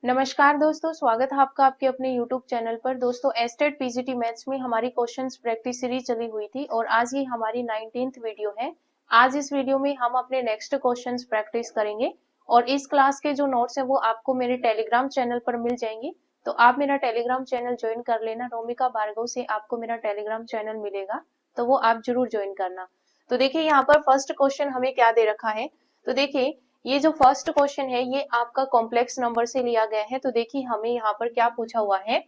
नमस्कार दोस्तों, स्वागत है आपका आपके अपने YouTube चैनल पर। दोस्तों, एस्टेट पीजीटी मैथ्स में हमारी क्वेश्चंस प्रैक्टिस सीरीज चली हुई थी और आज ये हमारी 19th वीडियो है। आज इस वीडियो में हम अपने नेक्स्ट क्वेश्चंस प्रैक्टिस करेंगे और इस क्लास के जो नोट्स हैं वो आपको मेरे टेलीग्राम चैनल पर मिल जाएंगे। तो आप मेरा टेलीग्राम चैनल ज्वाइन कर लेना। रोमिका भार्गव से आपको मेरा टेलीग्राम चैनल मिलेगा, तो वो आप जरूर ज्वाइन करना। तो देखिए यहाँ पर फर्स्ट क्वेश्चन हमें क्या दे रखा है। तो देखिए ये जो फर्स्ट क्वेश्चन है ये आपका कॉम्प्लेक्स नंबर से लिया गया है। तो देखिए हमें यहाँ पर क्या पूछा हुआ है,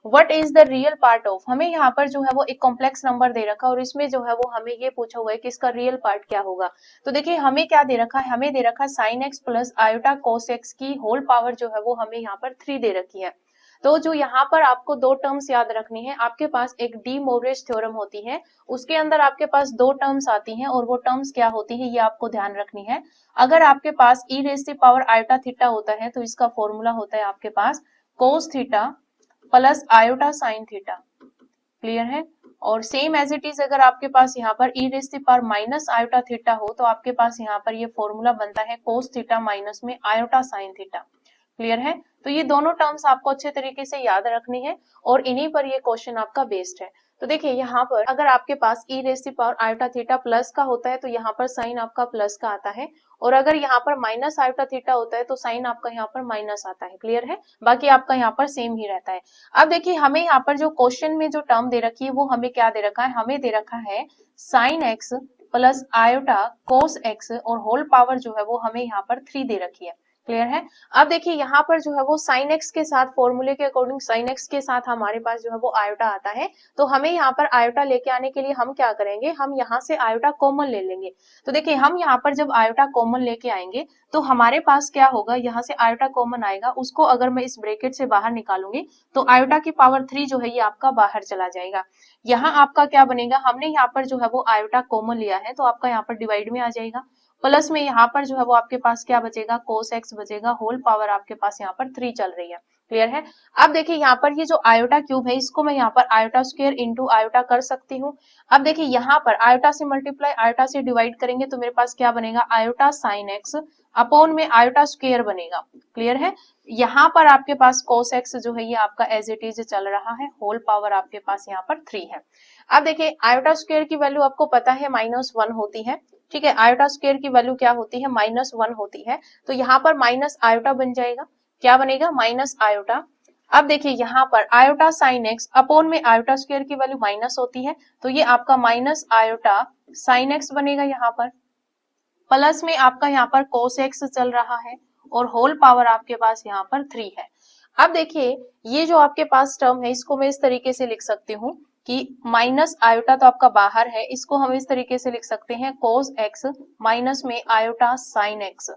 what is the real part of. हमें यहाँ पर जो है वो एक कॉम्प्लेक्स नंबर दे रखा है और इसमें जो है वो हमें ये पूछा हुआ है कि इसका रियल पार्ट क्या होगा। तो देखिए हमें क्या दे रखा है, हमें दे रखा है sine x plus iota cos x की होल पावर जो है वो हमें यहाँ पर 3 दे रखी है। तो जो यहाँ पर आपको दो टर्म्स याद रखनी है, आपके पास एक डी मोवरेज थ्योरम होती है, उसके अंदर आपके पास दो टर्म्स आती हैं और वो टर्म्स क्या होती है ये आपको ध्यान रखनी है। अगर आपके पास e raise to power iota theta होता है तो इसका फॉर्मूला होता है आपके पास cos theta plus iota sine theta. Clear है। और सेम एज इट इज अगर आपके पास यहाँ पर e raise to power minus iota theta हो तो आपके पास यहाँ पर ये फॉर्मूला बनता है कोस थीटा माइनस में आयोटा साइन थीटा। क्लियर है। तो ये दोनों टर्म्स आपको अच्छे तरीके से याद रखनी है और इन्हीं पर ये क्वेश्चन आपका बेस्ड है। तो देखिए यहाँ पर अगर आपके पास e raise to power iota theta plus का होता है तो यहाँ पर साइन आपका प्लस का आता है, और अगर यहाँ पर माइनस आयोटा थीटा होता है तो साइन आपका यहाँ पर माइनस आता है। क्लियर है। बाकी आपका यहाँ पर सेम ही रहता है। अब देखिए हमें यहाँ पर जो क्वेश्चन में जो टर्म दे रखी है वो हमें क्या दे रखा है, हमें दे रखा है sine x plus iota cos x और होल पावर जो है वो हमें यहाँ पर 3 दे रखी है। क्लियर है। अब देखिए यहाँ पर जो है वो साइन एक्स के साथ फॉर्मूले के अकॉर्डिंग साइन एक्स के साथ हमारे पास जो है वो आयोटा आता है। तो हमें यहाँ पर आयोटा लेके आने के लिए हम क्या करेंगे, हम यहाँ से आयोटा कॉमन ले लेंगे। तो देखिए हम यहाँ पर जब आयोटा कॉमन लेके आएंगे तो हमारे पास क्या होगा, यहाँ से आयोटा कॉमन आएगा, उसको अगर मैं इस ब्रैकेट से बाहर निकालूंगी तो आयोटा की पावर 3 जो है ये आपका बाहर चला जाएगा। यहाँ आपका क्या बनेगा, हमने यहाँ पर जो है वो आयोटा कॉमन लिया है तो आपका यहाँ पर डिवाइड में आ जाएगा, प्लस में यहाँ पर जो है वो आपके पास क्या बचेगा, कोस एक्स बचेगा, होल पावर आपके पास यहाँ पर 3 चल रही है। क्लियर है। अब देखिए यहाँ पर ये जो आयोटा क्यूब है इसको मैं यहाँ पर आयोटा स्क्वायर इंटू आयोटा कर सकती हूँ। अब देखिए यहाँ पर आयोटा से मल्टीप्लाई आयोटा से डिवाइड करेंगे तो मेरे पास क्या बनेगा, आयोटा साइन एक्स अपॉन में आयोटा स्क्वायर बनेगा। क्लियर है। यहाँ पर आपके पास कोस एक्स जो है ये आपका एज इट इज चल रहा है, होल पावर आपके पास यहाँ पर 3 है। अब देखिए आयोटा स्क्वायर की वैल्यू आपको पता है -1 होती है। ठीक है, आयोटा स्क्वायर की वैल्यू क्या होती है, -1 होती है। तो यहाँ पर माइनस आयोटा बन जाएगा, क्या बनेगा, माइनस आयोटा। अब देखिए यहाँ पर आयोटा साइन एक्स अपॉन में आयोटा स्क्वायर की वैल्यू माइनस होती है तो ये आपका माइनस आयोटा साइन एक्स बनेगा यहाँ पर, प्लस में आपका यहाँ पर कोस एक्स चल रहा है और होल पावर आपके पास यहाँ पर 3 है। अब देखिए ये जो आपके पास टर्म है इसको मैं इस तरीके से लिख सकती हूँ कि माइनस आयोटा तो आपका बाहर है, इसको हम इस तरीके से लिख सकते हैं कोस एक्स माइनस में आयोटा साइन एक्स।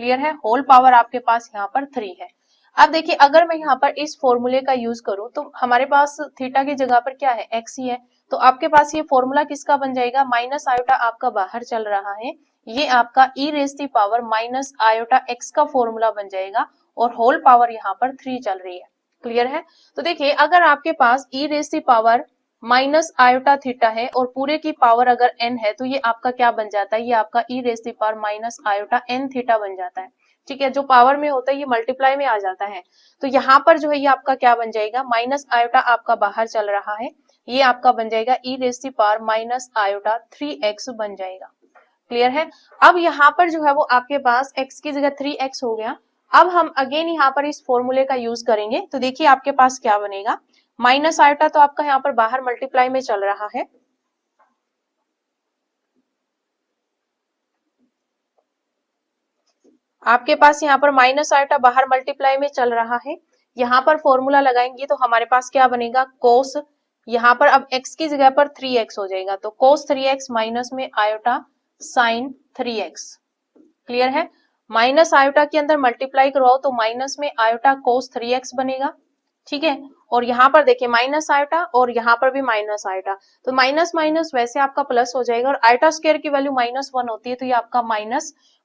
क्लियर है। होल पावर आपके पास यहाँ पर 3 है। अब देखिए अगर मैं यहाँ पर इस फॉर्मूले का यूज करूं तो हमारे पास थीटा की जगह पर क्या है, एक्स ही है। तो आपके पास ये फॉर्मूला किसका बन जाएगा, माइनस आयोटा आपका बाहर चल रहा है, ये आपका e raise to power minus iota x का फॉर्मूला बन जाएगा और होल पावर यहाँ पर 3 चल रही है। क्लियर है। तो देखिए अगर आपके पास e raise to power minus iota theta है और पूरे की पावर अगर n है तो ये आपका क्या बन जाता है, ये आपका e raise to power minus iota n theta बन जाता है। ठीक है, जो पावर में होता है ये मल्टीप्लाई में आ जाता है। तो यहाँ पर जो है ये आपका क्या बन जाएगा, माइनस आयोटा आपका बाहर चल रहा है, ये आपका बन जाएगा e raise to power minus iota 3x बन जाएगा। क्लियर है। अब यहाँ पर जो है वो आपके पास x की जगह 3x हो गया। अब हम अगेन यहाँ पर इस फॉर्मूले का यूज करेंगे तो देखिए आपके पास क्या बनेगा, माइनस आयोटा तो आपका यहाँ पर बाहर मल्टीप्लाई में चल रहा है, आपके पास यहाँ पर माइनस आयोटा बाहर मल्टीप्लाई में चल रहा है। यहाँ पर फॉर्मूला लगाएंगे तो हमारे पास क्या बनेगा, कोस, यहाँ पर अब x की जगह पर 3x हो जाएगा तो कोस 3x माइनस में आयोटा साइन 3x। क्लियर है। माइनस आयोटा के अंदर मल्टीप्लाई करवाओ तो माइनस में आयोटा कोस 3x बनेगा। ठीक है। और यहाँ पर देखिए माइनस आयोटा और यहाँ पर भी माइनस आयोटा, तो माइनस माइनस वैसे आपका प्लस हो जाएगा और आयोटा स्क्वायर की वैल्यू -1 होती है तो ये आपका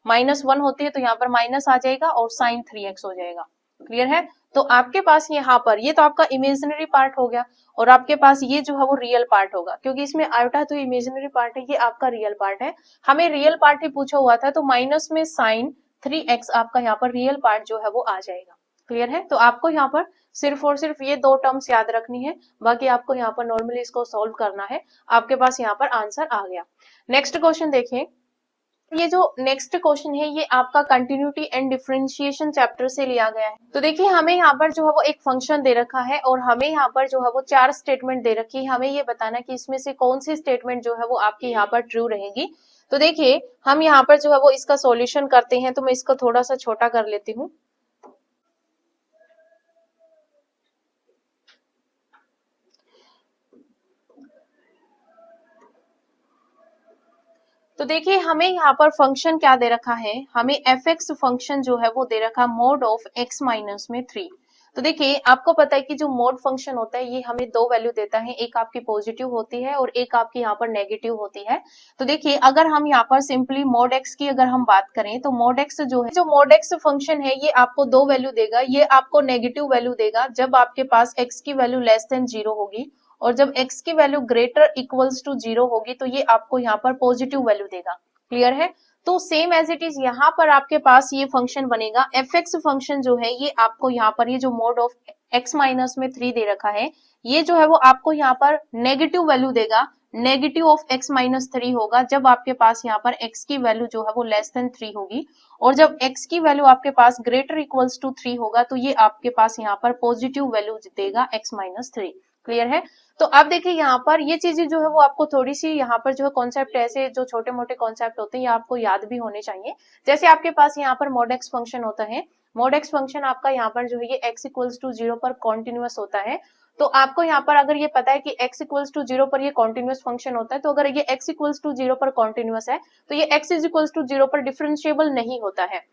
-1 होती है तो यहाँ पर माइनस आ जाएगा और साइन 3x हो जाएगा। क्लियर है। तो आपके पास यहाँ पर ये तो आपका इमेजिनरी पार्ट हो गया और आपके पास ये जो है वो रियल पार्ट होगा, क्योंकि इसमें आयोटा तो इमेजिनरी पार्ट है, ये आपका रियल पार्ट है। हमें रियल पार्ट ही पूछा हुआ था तो माइनस में साइन 3x आपका यहाँ पर रियल पार्ट जो है वो आ जाएगा। क्लियर है? तो आपको यहाँ पर सिर्फ और सिर्फ ये दो टर्म्स याद रखनी है, बाकी आपको यहाँ पर नॉर्मली इसको सॉल्व करना है। आपके पास यहाँ पर आंसर आ गया। नेक्स्ट क्वेश्चन देखिए, ये जो नेक्स्ट क्वेश्चन है ये आपका कंटिन्यूटी एंड डिफरेंशिएशन चैप्टर से लिया गया है। तो देखिए हमें यहाँ पर जो है वो एक फंक्शन दे रखा है और हमें यहाँ पर जो है वो 4 स्टेटमेंट दे रखी है। हमें ये बताना कि इसमें से कौन सी स्टेटमेंट जो है वो आपकी यहाँ पर ट्रू रहेगी। तो देखिए हम यहाँ पर जो है वो इसका सॉल्यूशन करते हैं। तो मैं इसको थोड़ा सा छोटा कर लेती हूँ। तो देखिए हमें यहाँ पर फंक्शन क्या दे रखा है, हमें एफ एक्स फंक्शन जो है वो दे रखा मोड ऑफ एक्स माइनस में 3। तो देखिए आपको पता है कि जो मोड फंक्शन होता है ये हमें दो वैल्यू देता है, एक आपकी पॉजिटिव होती है और एक आपकी यहाँ पर नेगेटिव होती है। तो देखिए अगर हम यहाँ पर सिंपली मोड एक्स की अगर हम बात करें तो मोड एक्स जो है, जो मोड एक्स फंक्शन है ये आपको दो वैल्यू देगा। ये आपको नेगेटिव वैल्यू देगा जब आपके पास एक्स की वैल्यू लेस देन 0 होगी, और जब x की वैल्यू ग्रेटर इक्वल्स टू 0 होगी तो ये आपको यहाँ पर पॉजिटिव वैल्यू देगा। क्लियर है? तो सेम एज इट इज यहाँ पर आपके पास ये फंक्शन बनेगा। एफ एक्स फंक्शन जो है ये आपको यहाँ पर ये जो मोड ऑफ x माइनस में 3 दे रखा है, ये जो है वो आपको यहाँ पर नेगेटिव वैल्यू देगा। नेगेटिव ऑफ x माइनस 3 होगा जब आपके पास यहाँ पर x की वैल्यू जो है वो लेस देन 3 होगी, और जब x की वैल्यू आपके पास ग्रेटर इक्वल्स टू 3 होगा तो ये आपके पास यहाँ पर पॉजिटिव वैल्यू देगा x माइनस 3। क्लियर है? तो अब देखिए यहाँ पर ये चीजें जो है वो आपको थोड़ी सी यहाँ पर जो है कॉन्सेप्ट, ऐसे जो छोटे मोटे कॉन्सेप्ट होते हैं ये आपको याद भी होने चाहिए। जैसे आपके पास यहाँ पर मोड एक्स फंक्शन होता है, मोड एक्स फंक्शन आपका यहाँ पर जो है ये x इक्वल्स टू 0 पर कॉन्टिन्यूअस होता है। तो आपको यहाँ पर अगर ये पता है कि x इक्वल्स टू 0 पर ये कॉन्टिन्यूअस फंक्शन होता है, तो अगर ये x इक्वल्स टू 0 पर कॉन्टिन्यूअस है तो ये x इज इक्वल्स टू 0 पर डिफरेंशिएबल नहीं होता है।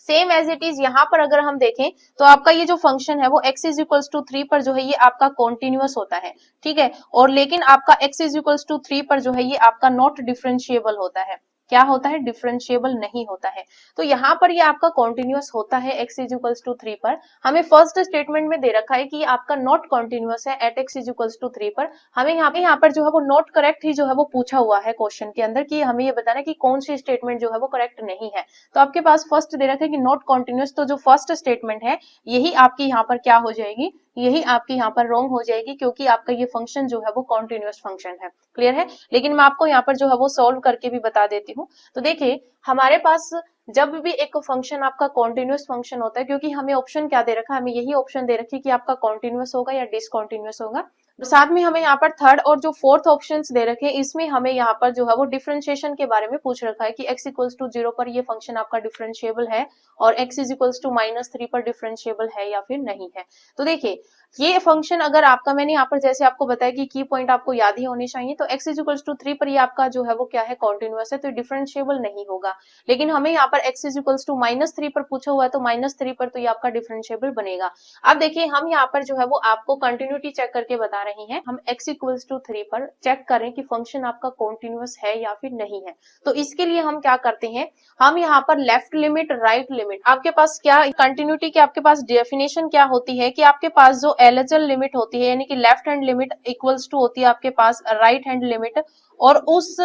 सेम एज इट इज यहाँ पर अगर हम देखें तो आपका ये जो फंक्शन है वो x इज इक्वल्स टू 3 पर जो है ये आपका कॉन्टिन्यूअस होता है, ठीक है। और लेकिन आपका x इज इक्वल्स टू 3 पर जो है ये आपका नॉट डिफरेंशिएबल होता है। क्या होता है? डिफरेंशिएबल नहीं होता है। तो यहाँ पर ये आपका कॉन्टिन्यूअस होता है x इज इक्वल्स टू 3 पर। हमें फर्स्ट स्टेटमेंट में दे रखा है कि ये आपका नॉट कॉन्टिन्यूअस है at x is equals to 3 पर। हमें यहाँ पर जो है वो नॉट करेक्ट ही जो है वो पूछा हुआ है क्वेश्चन के अंदर कि हमें ये बताना है कि कौन सी स्टेटमेंट जो है वो करेक्ट नहीं है। तो आपके पास फर्स्ट दे रखा है कि नॉट कॉन्टिन्यूअस, तो जो फर्स्ट स्टेटमेंट है यही आपकी यहाँ पर क्या हो जाएगी, यही आपकी यहाँ पर रॉन्ग हो जाएगी, क्योंकि आपका ये फंक्शन जो है वो कॉन्टिन्यूअस फंक्शन है। क्लियर है? लेकिन मैं आपको यहाँ पर जो है वो सॉल्व करके भी बता देती हूँ। तो देखिए हमारे पास जब भी एक फंक्शन आपका कॉन्टिन्यूअस फंक्शन होता है, क्योंकि हमें ऑप्शन क्या दे रखा है, हमें यही ऑप्शन दे रखी है कि आपका कॉन्टिन्यूअस होगा या डिसकॉन्टिन्यूअस होगा। साथ में हमें यहाँ पर थर्ड और जो फोर्थ ऑप्शंस दे रखे हैं इसमें हमें यहाँ पर जो है वो डिफरेंशिएशन के बारे में पूछ रखा है कि x इक्वल्स टू 0 पर ये फंक्शन आपका डिफरेंशिएबल है और x is equals to minus 3 पर डिफरेंशिएबल है या फिर नहीं है। तो देखिए ये फंक्शन अगर आपका, मैंने यहाँ पर जैसे आपको बताया कि की पॉइंट आपको याद ही होने चाहिए, तो x इज इक्वल्स टू 3 पर ये आपका जो है वो क्या है, कॉन्टिन्यूअस है, तो डिफरेंशिएबल नहीं होगा। लेकिन हमें यहाँ पर x is equals to minus 3 पर पूछा हुआ है, तो माइनस 3 पर तो ये आपका डिफरेंशिएबल बनेगा। अब देखिए हम यहाँ पर जो है वो आपको कंटिन्यूटी चेक करके बता रहे हैं। हम x इक्वल्स टू 3 पर चेक करें कि फंक्शन आपका कॉन्टिन्यूअस है या फिर नहीं है। तो इसके लिए हम क्या करते हैं, हम यहाँ पर लेफ्ट लिमिट राइट लिमिट, आपके पास क्या कंटिन्यूटी की आपके पास डेफिनेशन क्या होती है कि आपके पास जो एलएचएल लिमिट होती है, यानी कि left hand limit equals to होती है आपके पास राइट हैंड लिमिट, और उस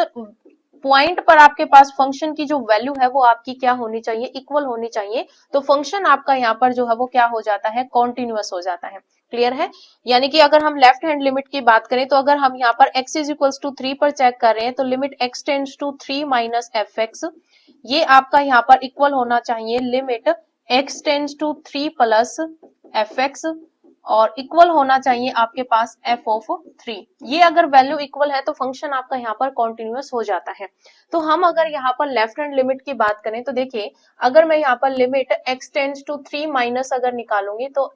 पॉइंट पर आपके पास फंक्शन की जो वैल्यू है वो आपकी क्या होनी चाहिए, इक्वल होनी चाहिए। तो फंक्शन आपका यहाँ पर जो है वो क्या हो जाता है, कॉन्टिन्यूअस हो जाता है। क्लियर है? यानी कि अगर हम लेफ्ट हैंड लिमिट की बात करें तो अगर हम यहाँ पर x इज इक्वल्स टू 3 पर चेक कर रहे हैं तो limit x tends to 3 minus f x, ये आपका यहाँ पर इक्वल होना चाहिए limit x tends to 3 plus f x, और इक्वल होना चाहिए आपके पास f ऑफ 3। ये अगर वैल्यू इक्वल है तो फंक्शन आपका यहाँ पर कॉन्टिन्यूअस हो जाता है। तो हम अगर यहाँ पर लेफ्ट हैंड लिमिट की बात करें तो देखिए अगर मैं यहाँ पर limit x tends to 3 minus अगर निकालूंगी तो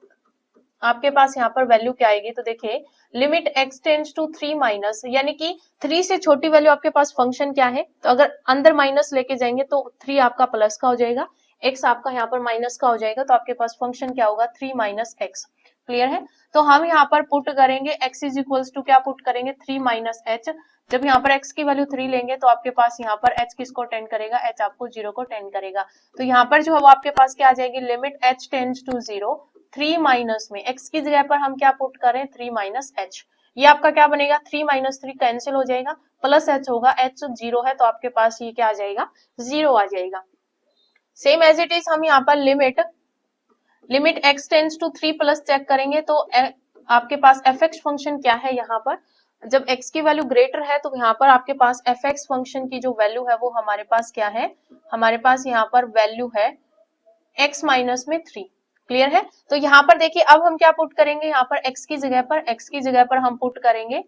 आपके पास यहाँ पर वैल्यू क्या आएगी, तो देखिए limit x tends to 3 minus, यानी कि 3 से छोटी वैल्यू आपके पास फंक्शन क्या है, तो अगर अंदर माइनस लेके जाएंगे तो 3 आपका प्लस का हो जाएगा, x आपका यहाँ पर माइनस का हो जाएगा, तो आपके पास फंक्शन क्या होगा, 3 माइनस एक्स। क्लियर है? तो हम यहाँ पर पुट करेंगे x इज इक्वल्स टू क्या पुट करेंगे, 3 माइनस एच। जब यहाँ पर x की वैल्यू 3 लेंगे तो आपके पास यहाँ पर h किसको टेंड करेगा, h आपको 0 को टेंड करेगा। तो यहाँ पर जो है वो आपके पास क्या आ जाएगी, limit h tends to 0, 3 minus में x की जगह पर हम क्या पुट करें, 3 माइनस h। ये आपका क्या बनेगा, 3 माइनस 3 कैंसिल हो जाएगा, प्लस h होगा, h 0 है तो आपके पास ये क्या आ जाएगा, 0 आ जाएगा। सेम एज इट इज हम यहाँ पर limit limit x tends to 3 plus check करेंगे तो आपके पास fx फंक्शन क्या है यहाँ पर, जब x की वैल्यू ग्रेटर है तो यहाँ पर आपके पास fx फंक्शन की जो वैल्यू है वो हमारे पास क्या है, हमारे पास यहाँ पर वैल्यू है x माइनस में 3। क्लियर है? तो यहाँ पर देखिए अब हम क्या पुट करेंगे, यहाँ पर x की जगह पर हम पुट करेंगे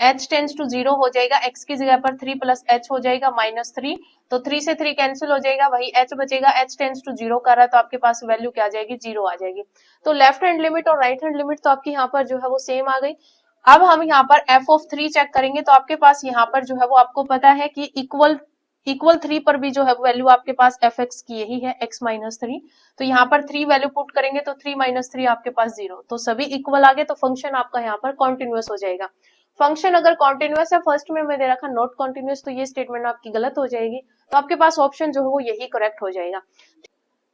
h टेंड्स टू 0 हो जाएगा, x की जगह पर 3 प्लस h हो जाएगा -3, तो 3 से 3 कैंसिल हो जाएगा, वही h बचेगा, h टेंड्स टू 0 कर रहा है तो आपके पास वैल्यू क्या आ जाएगी, 0 आ जाएगी। तो लेफ्ट हैंड लिमिट और राइट हैंड लिमिट तो आपकी यहाँ पर जो है वो सेम आ गई। अब हम यहाँ पर f(3) चेक करेंगे तो आपके पास यहाँ पर जो है वो आपको पता है कि इक्वल 3 पर भी जो है वैल्यू आपके पास fx की यही है x माइनस 3, तो यहाँ पर 3 वैल्यू पुट करेंगे तो 3 माइनस 3 आपके पास 0, तो सभी इक्वल आ गए तो फंक्शन आपका यहाँ पर कॉन्टिन्यूअस हो जाएगा। फंक्शन अगर कॉन्टिन्यूअस है, फर्स्ट में मैं दे रखा नॉट कॉन्टिन्यूअस, तो ये स्टेटमेंट आपकी गलत हो जाएगी, तो आपके पास ऑप्शन जो है वो यही करेक्ट हो जाएगा।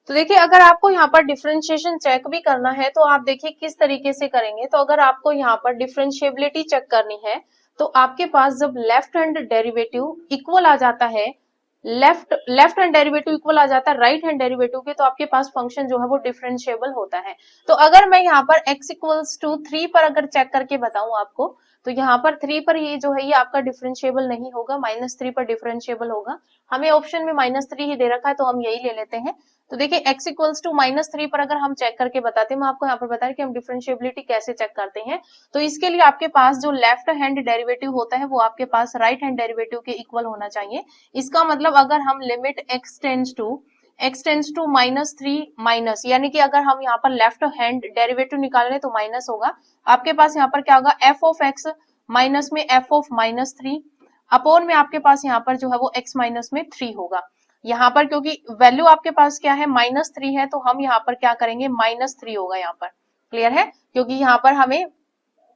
तो देखिए अगर आपको यहाँ पर डिफरेंशिएशन चेक भी करना है तो आप देखिए किस तरीके से करेंगे। तो अगर आपको यहाँ पर डिफरेंशिएबिलिटी चेक करनी है तो आपके पास जब लेफ्ट हैंड डेरिवेटिव इक्वल आ जाता है, लेफ्ट हैंड डेरिवेटिव इक्वल आ जाता है राइट हैंड डेरिवेटिव के, तो आपके पास फंक्शन जो है वो डिफरेंशिएबल होता है। तो अगर मैं यहाँ पर x इक्वल्स टू 3 पर अगर चेक करके बताऊं आपको, तो यहाँ पर 3 पर ये जो है ये आपका डिफरेंशिएबल नहीं होगा, -3 पर डिफरेंशिएबल होगा। हमें ऑप्शन में -3 ही दे रखा है तो हम यही ले लेते हैं। तो देखिए x इक्वल्स टू -3 पर अगर हम चेक करके बताते हैं, मैं आपको यहाँ पर बता रही कि हम डिफरेंशिएबिलिटी कैसे चेक करते हैं। तो इसके लिए आपके पास जो लेफ्ट हैंड डेरिवेटिव होता है वो आपके पास राइट हैंड डेरिवेटिव के इक्वल होना चाहिए। इसका मतलब अगर हम limit x tends to -3 minus, यानी कि अगर हम यहाँ पर लेफ्ट हैंड डेरिवेटिव निकाल रहे तो माइनस होगा, आपके पास यहाँ पर क्या होगा f ऑफ x माइनस में f ऑफ -3 अपॉन में आपके पास यहाँ पर जो है वो x माइनस में 3 होगा। यहाँ पर क्योंकि वैल्यू आपके पास क्या है -3 है तो हम यहाँ पर क्या करेंगे, -3 होगा यहाँ पर। क्लियर है? क्योंकि यहाँ पर हमें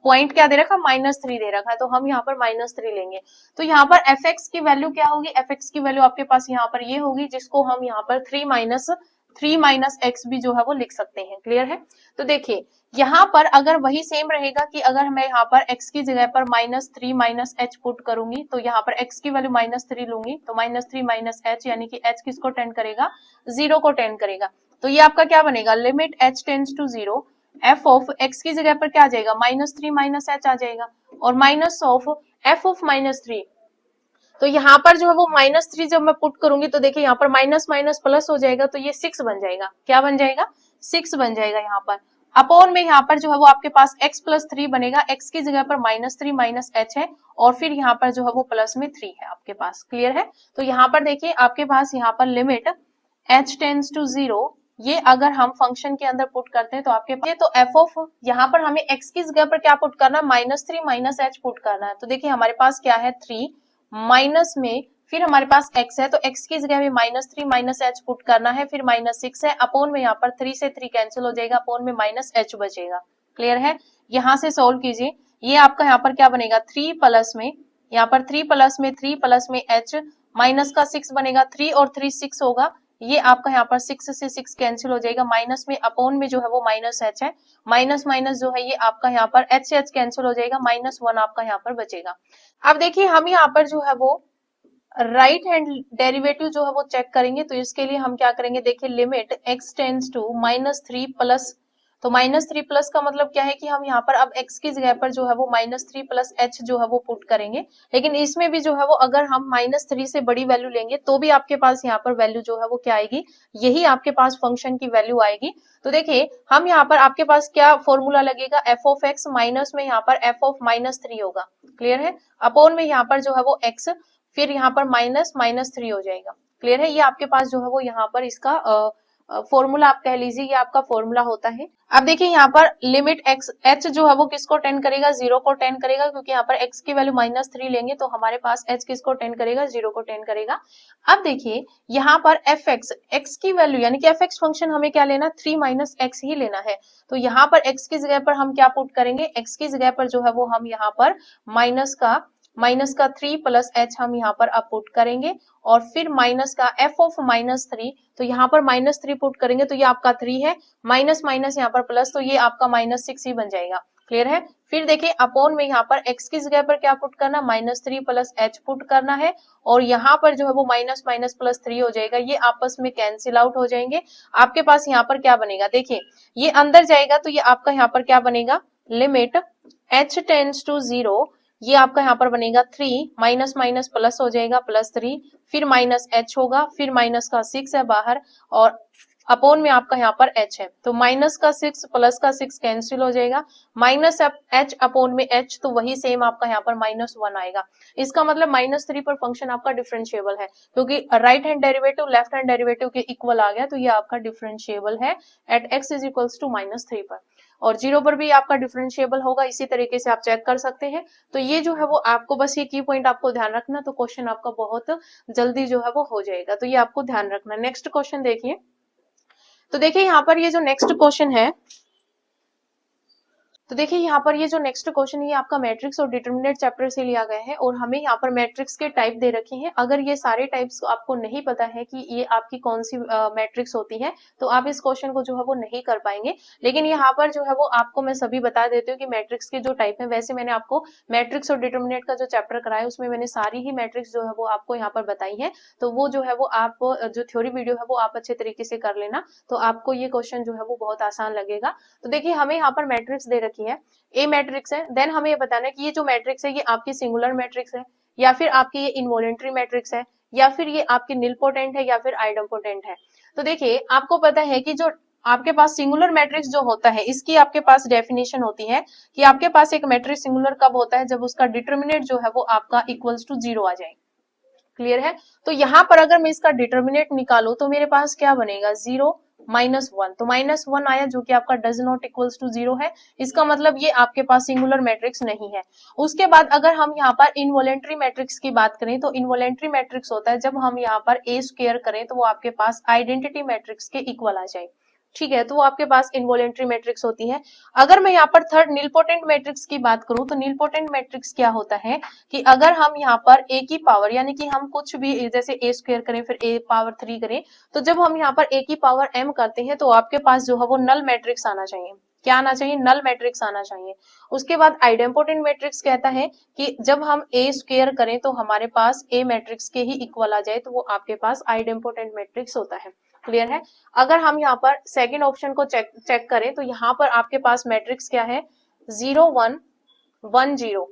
पॉइंट क्या दे रखा, -3 दे रखा है, तो हम यहाँ पर -3 लेंगे। तो यहाँ पर fx की वैल्यू क्या होगी, fx की वैल्यू आपके पास यहाँ पर ये होगी, जिसको हम यहाँ पर 3 माइनस x भी जो है वो लिख सकते हैं। क्लियर है? तो देखिए यहाँ पर अगर वही सेम रहेगा कि अगर मैं यहाँ पर x की जगह पर -3 माइनस h पुट करूंगी, तो यहाँ पर x की वैल्यू -3 लूंगी, तो -3 माइनस h, यानी कि h किसको टेंड करेगा, 0 को टेंड करेगा। तो ये आपका क्या बनेगा, limit h tends to 0, f of x की जगह पर क्या आ जाएगा, -3 माइनस h आ जाएगा, और माइनस ऑफ f ऑफ -3। तो यहाँ पर जो है वो -3 जब मैं पुट करूंगी तो देखिए यहाँ पर माइनस माइनस प्लस हो जाएगा, तो ये 6 बन जाएगा। क्या बन जाएगा, 6 बन जाएगा यहाँ पर। अपॉन में यहाँ पर जो है वो आपके पास x प्लस 3 बनेगा, x की जगह पर -3 माइनस h है, और फिर यहाँ पर जो है वो प्लस में 3 है आपके पास। क्लियर है? तो यहाँ पर देखिए आपके पास यहाँ पर लिमिट h टेंड्स टू 0, ये अगर हम फंक्शन के अंदर पुट करते हैं तो आपके पास, तो f ऑफ यहाँ पर हमें x की जगह पर क्या पुट करना है, -3 माइनस h पुट करना है। तो देखिए हमारे पास क्या है, 3 माइनस में फिर हमारे पास x है, तो x की जगह में -3 माइनस h पुट करना है, फिर -6 है, अपॉन में यहाँ पर 3 से 3 कैंसिल हो जाएगा, अपॉन में -h बचेगा। क्लियर है? यहाँ से सोल्व कीजिए, ये आपका यहाँ पर क्या बनेगा, 3 प्लस में यहाँ पर 3 प्लस में h माइनस का 6 बनेगा, 3 और 3 6 होगा, ये आपका यहाँ पर 6 से 6 कैंसिल हो जाएगा, माइनस में अपॉन में जो है वो माइनस h है, माइनस माइनस जो है ये आपका यहाँ पर h से h कैंसिल हो जाएगा, -1 आपका यहाँ पर बचेगा। अब देखिए हम यहाँ पर जो है वो राइट हैंड डेरिवेटिव जो है वो चेक करेंगे, तो इसके लिए हम क्या करेंगे, देखिए limit x tends to -3 plus, तो -3 प्लस का मतलब क्या है कि हम यहाँ पर अब x की जगह पर जो है वो -3 प्लस h जो है वो पुट करेंगे, लेकिन इसमें भी जो है वो अगर हम -3 से बड़ी वैल्यू लेंगे तो भी आपके पास यहाँ पर वैल्यू जो है वो क्या आएगी, यही आपके पास फंक्शन की वैल्यू आएगी। तो देखिए हम यहाँ पर आपके पास क्या फॉर्मूला लगेगा, f ऑफ x माइनस में यहाँ पर f ऑफ -3 होगा। क्लियर है? अपॉन में यहाँ पर जो है वो x, फिर यहाँ पर -3 हो जाएगा। क्लियर है? ये आपके पास जो है वो यहाँ पर इसका फॉर्मूला आप कह लीजिए, ये आपका फॉर्मूला होता है। अब देखिए यहाँ पर लिमिट x h जो है वो किसको टेंड करेगा, 0 को टेंड करेगा, क्योंकि यहाँ पर x की वैल्यू -3 लेंगे तो हमारे पास h किसको टेंड करेगा, 0 को टेंड करेगा। अब देखिए यहाँ पर fx, x की वैल्यू यानी कि fx फंक्शन हमें क्या लेना, 3 माइनस x ही लेना है। तो यहाँ पर x की जगह पर हम क्या पुट करेंगे, x की जगह पर जो है वो हम यहाँ पर माइनस का 3 प्लस h हम यहाँ पर अब पुट करेंगे, और फिर माइनस का f ऑफ -3, तो यहाँ पर -3 पुट करेंगे तो ये आपका 3 है, माइनस माइनस यहाँ पर प्लस, तो ये आपका -6 ही बन जाएगा। क्लियर है। फिर देखिए अपॉन में यहाँ पर x की जगह पर क्या पुट करना, -3 प्लस h पुट करना है, और यहाँ पर जो है वो माइनस माइनस प्लस 3 हो जाएगा, ये आपस में कैंसिल आउट हो जाएंगे। आपके पास यहाँ पर क्या बनेगा, देखिए ये अंदर जाएगा तो ये आपका यहाँ पर क्या बनेगा, लिमिट h टेंड्स टू 0, ये आपका यहाँ पर बनेगा 3, माइनस माइनस प्लस हो जाएगा +3, फिर माइनस h होगा, फिर माइनस का 6 है बाहर, और अपॉन में आपका यहाँ पर h है, तो माइनस का 6 प्लस का 6 कैंसिल हो जाएगा, माइनस h अपॉन में h, तो वही सेम आपका यहाँ पर -1 आएगा। इसका मतलब -3 पर फंक्शन आपका डिफरेंशिएबल है, क्योंकि right hand derivative left hand derivative के इक्वल आ गया, तो ये आपका डिफरेंशिएबल है at x is equals to -3 पर, और 0 पर भी आपका डिफरेंशिएबल होगा। इसी तरीके से आप चेक कर सकते हैं। तो ये जो है वो आपको बस ये की पॉइंट आपको ध्यान रखना, तो क्वेश्चन आपका बहुत जल्दी जो है वो हो जाएगा, तो ये आपको ध्यान रखना। नेक्स्ट क्वेश्चन देखिए, तो देखिए यहाँ पर ये जो नेक्स्ट क्वेश्चन है, तो देखिए यहाँ पर ये जो नेक्स्ट क्वेश्चन है, ये आपका मैट्रिक्स और डिटरमिनेंट चैप्टर से लिया गया है, और हमें यहाँ पर मैट्रिक्स के टाइप दे रखे हैं। अगर ये सारे टाइप्स आपको नहीं पता है कि ये आपकी कौन सी मैट्रिक्स होती है, तो आप इस क्वेश्चन को जो है वो नहीं कर पाएंगे। लेकिन यहाँ पर जो है वो आपको मैं सभी बता देती हूँ कि मैट्रिक्स के जो टाइप है, वैसे मैंने आपको मैट्रिक्स और डिटरमिनेंट का जो चैप्टर कराया उसमें मैंने सारी ही मैट्रिक्स जो है वो आपको यहाँ पर बताई है। तो वो जो है वो आप जो थ्योरी वीडियो है वो आप अच्छे तरीके से कर लेना, तो आपको ये क्वेश्चन जो है वो बहुत आसान लगेगा। तो देखिए हमें यहाँ पर मैट्रिक्स दे रखी है, ए मैट्रिक्स है, देन हमें ये बताना है कि ये जो मैट्रिक्स है ये आपकी सिंगुलर मैट्रिक्स है, या फिर आपकी ये इनवॉलेंट्री मैट्रिक्स है, या फिर ये आपकी निलपोटेंट है, या फिर आइडेम्पोटेंट है। तो देखिए आपको पता है कि जो आपके पास सिंगुलर मैट्रिक्स जो होता है, इसकी आपके पास डेफिनेशन होती है कि आपके पास एक मैट्रिक्स सिंगुलर कब होता है, जब उसका डिटरमिनेंट जो है वो आपका इक्वल्स टू 0 आ जाए। क्लियर है। तो यहाँ पर अगर मैं इसका डिटरमिनेंट निकालू तो मेरे पास क्या बनेगा, 0 -1, तो -1 आया, जो कि आपका डज नॉट इक्वल्स टू 0 है। इसका मतलब ये आपके पास सिंगुलर मैट्रिक्स नहीं है। उसके बाद अगर हम यहाँ पर इनवॉलेंट्री मैट्रिक्स की बात करें, तो इनवॉलेंट्री मैट्रिक्स होता है जब हम यहाँ पर ए स्क्वायर करें तो वो आपके पास आइडेंटिटी मैट्रिक्स के इक्वल आ जाए। ठीक है, तो वो आपके पास इनवॉलेंट्री मैट्रिक्स होती है। अगर मैं यहाँ पर थर्ड निलपोटेंट मैट्रिक्स की बात करूं, तो निलपोटेंट मैट्रिक्स क्या होता है कि अगर हम यहाँ पर ए की पावर, यानी कि हम कुछ भी जैसे ए स्क्वायर करें फिर ए पावर 3 करें, तो जब हम यहाँ पर ए की पावर m करते हैं तो आपके पास जो है वो नल मैट्रिक्स आना चाहिए। क्या आना चाहिए, नल मैट्रिक्स आना चाहिए। उसके बाद आइडेम्पोटेंट मैट्रिक्स कहता है कि जब हम ए स्क्वायर करें तो हमारे पास ए मैट्रिक्स के ही इक्वल आ जाए, तो वो आपके पास आइडेम्पोटेंट मैट्रिक्स होता है। क्लियर है। अगर हम यहाँ पर सेकेंड ऑप्शन को चेक करें, तो यहाँ पर आपके पास मैट्रिक्स क्या है, 0 1 1 0,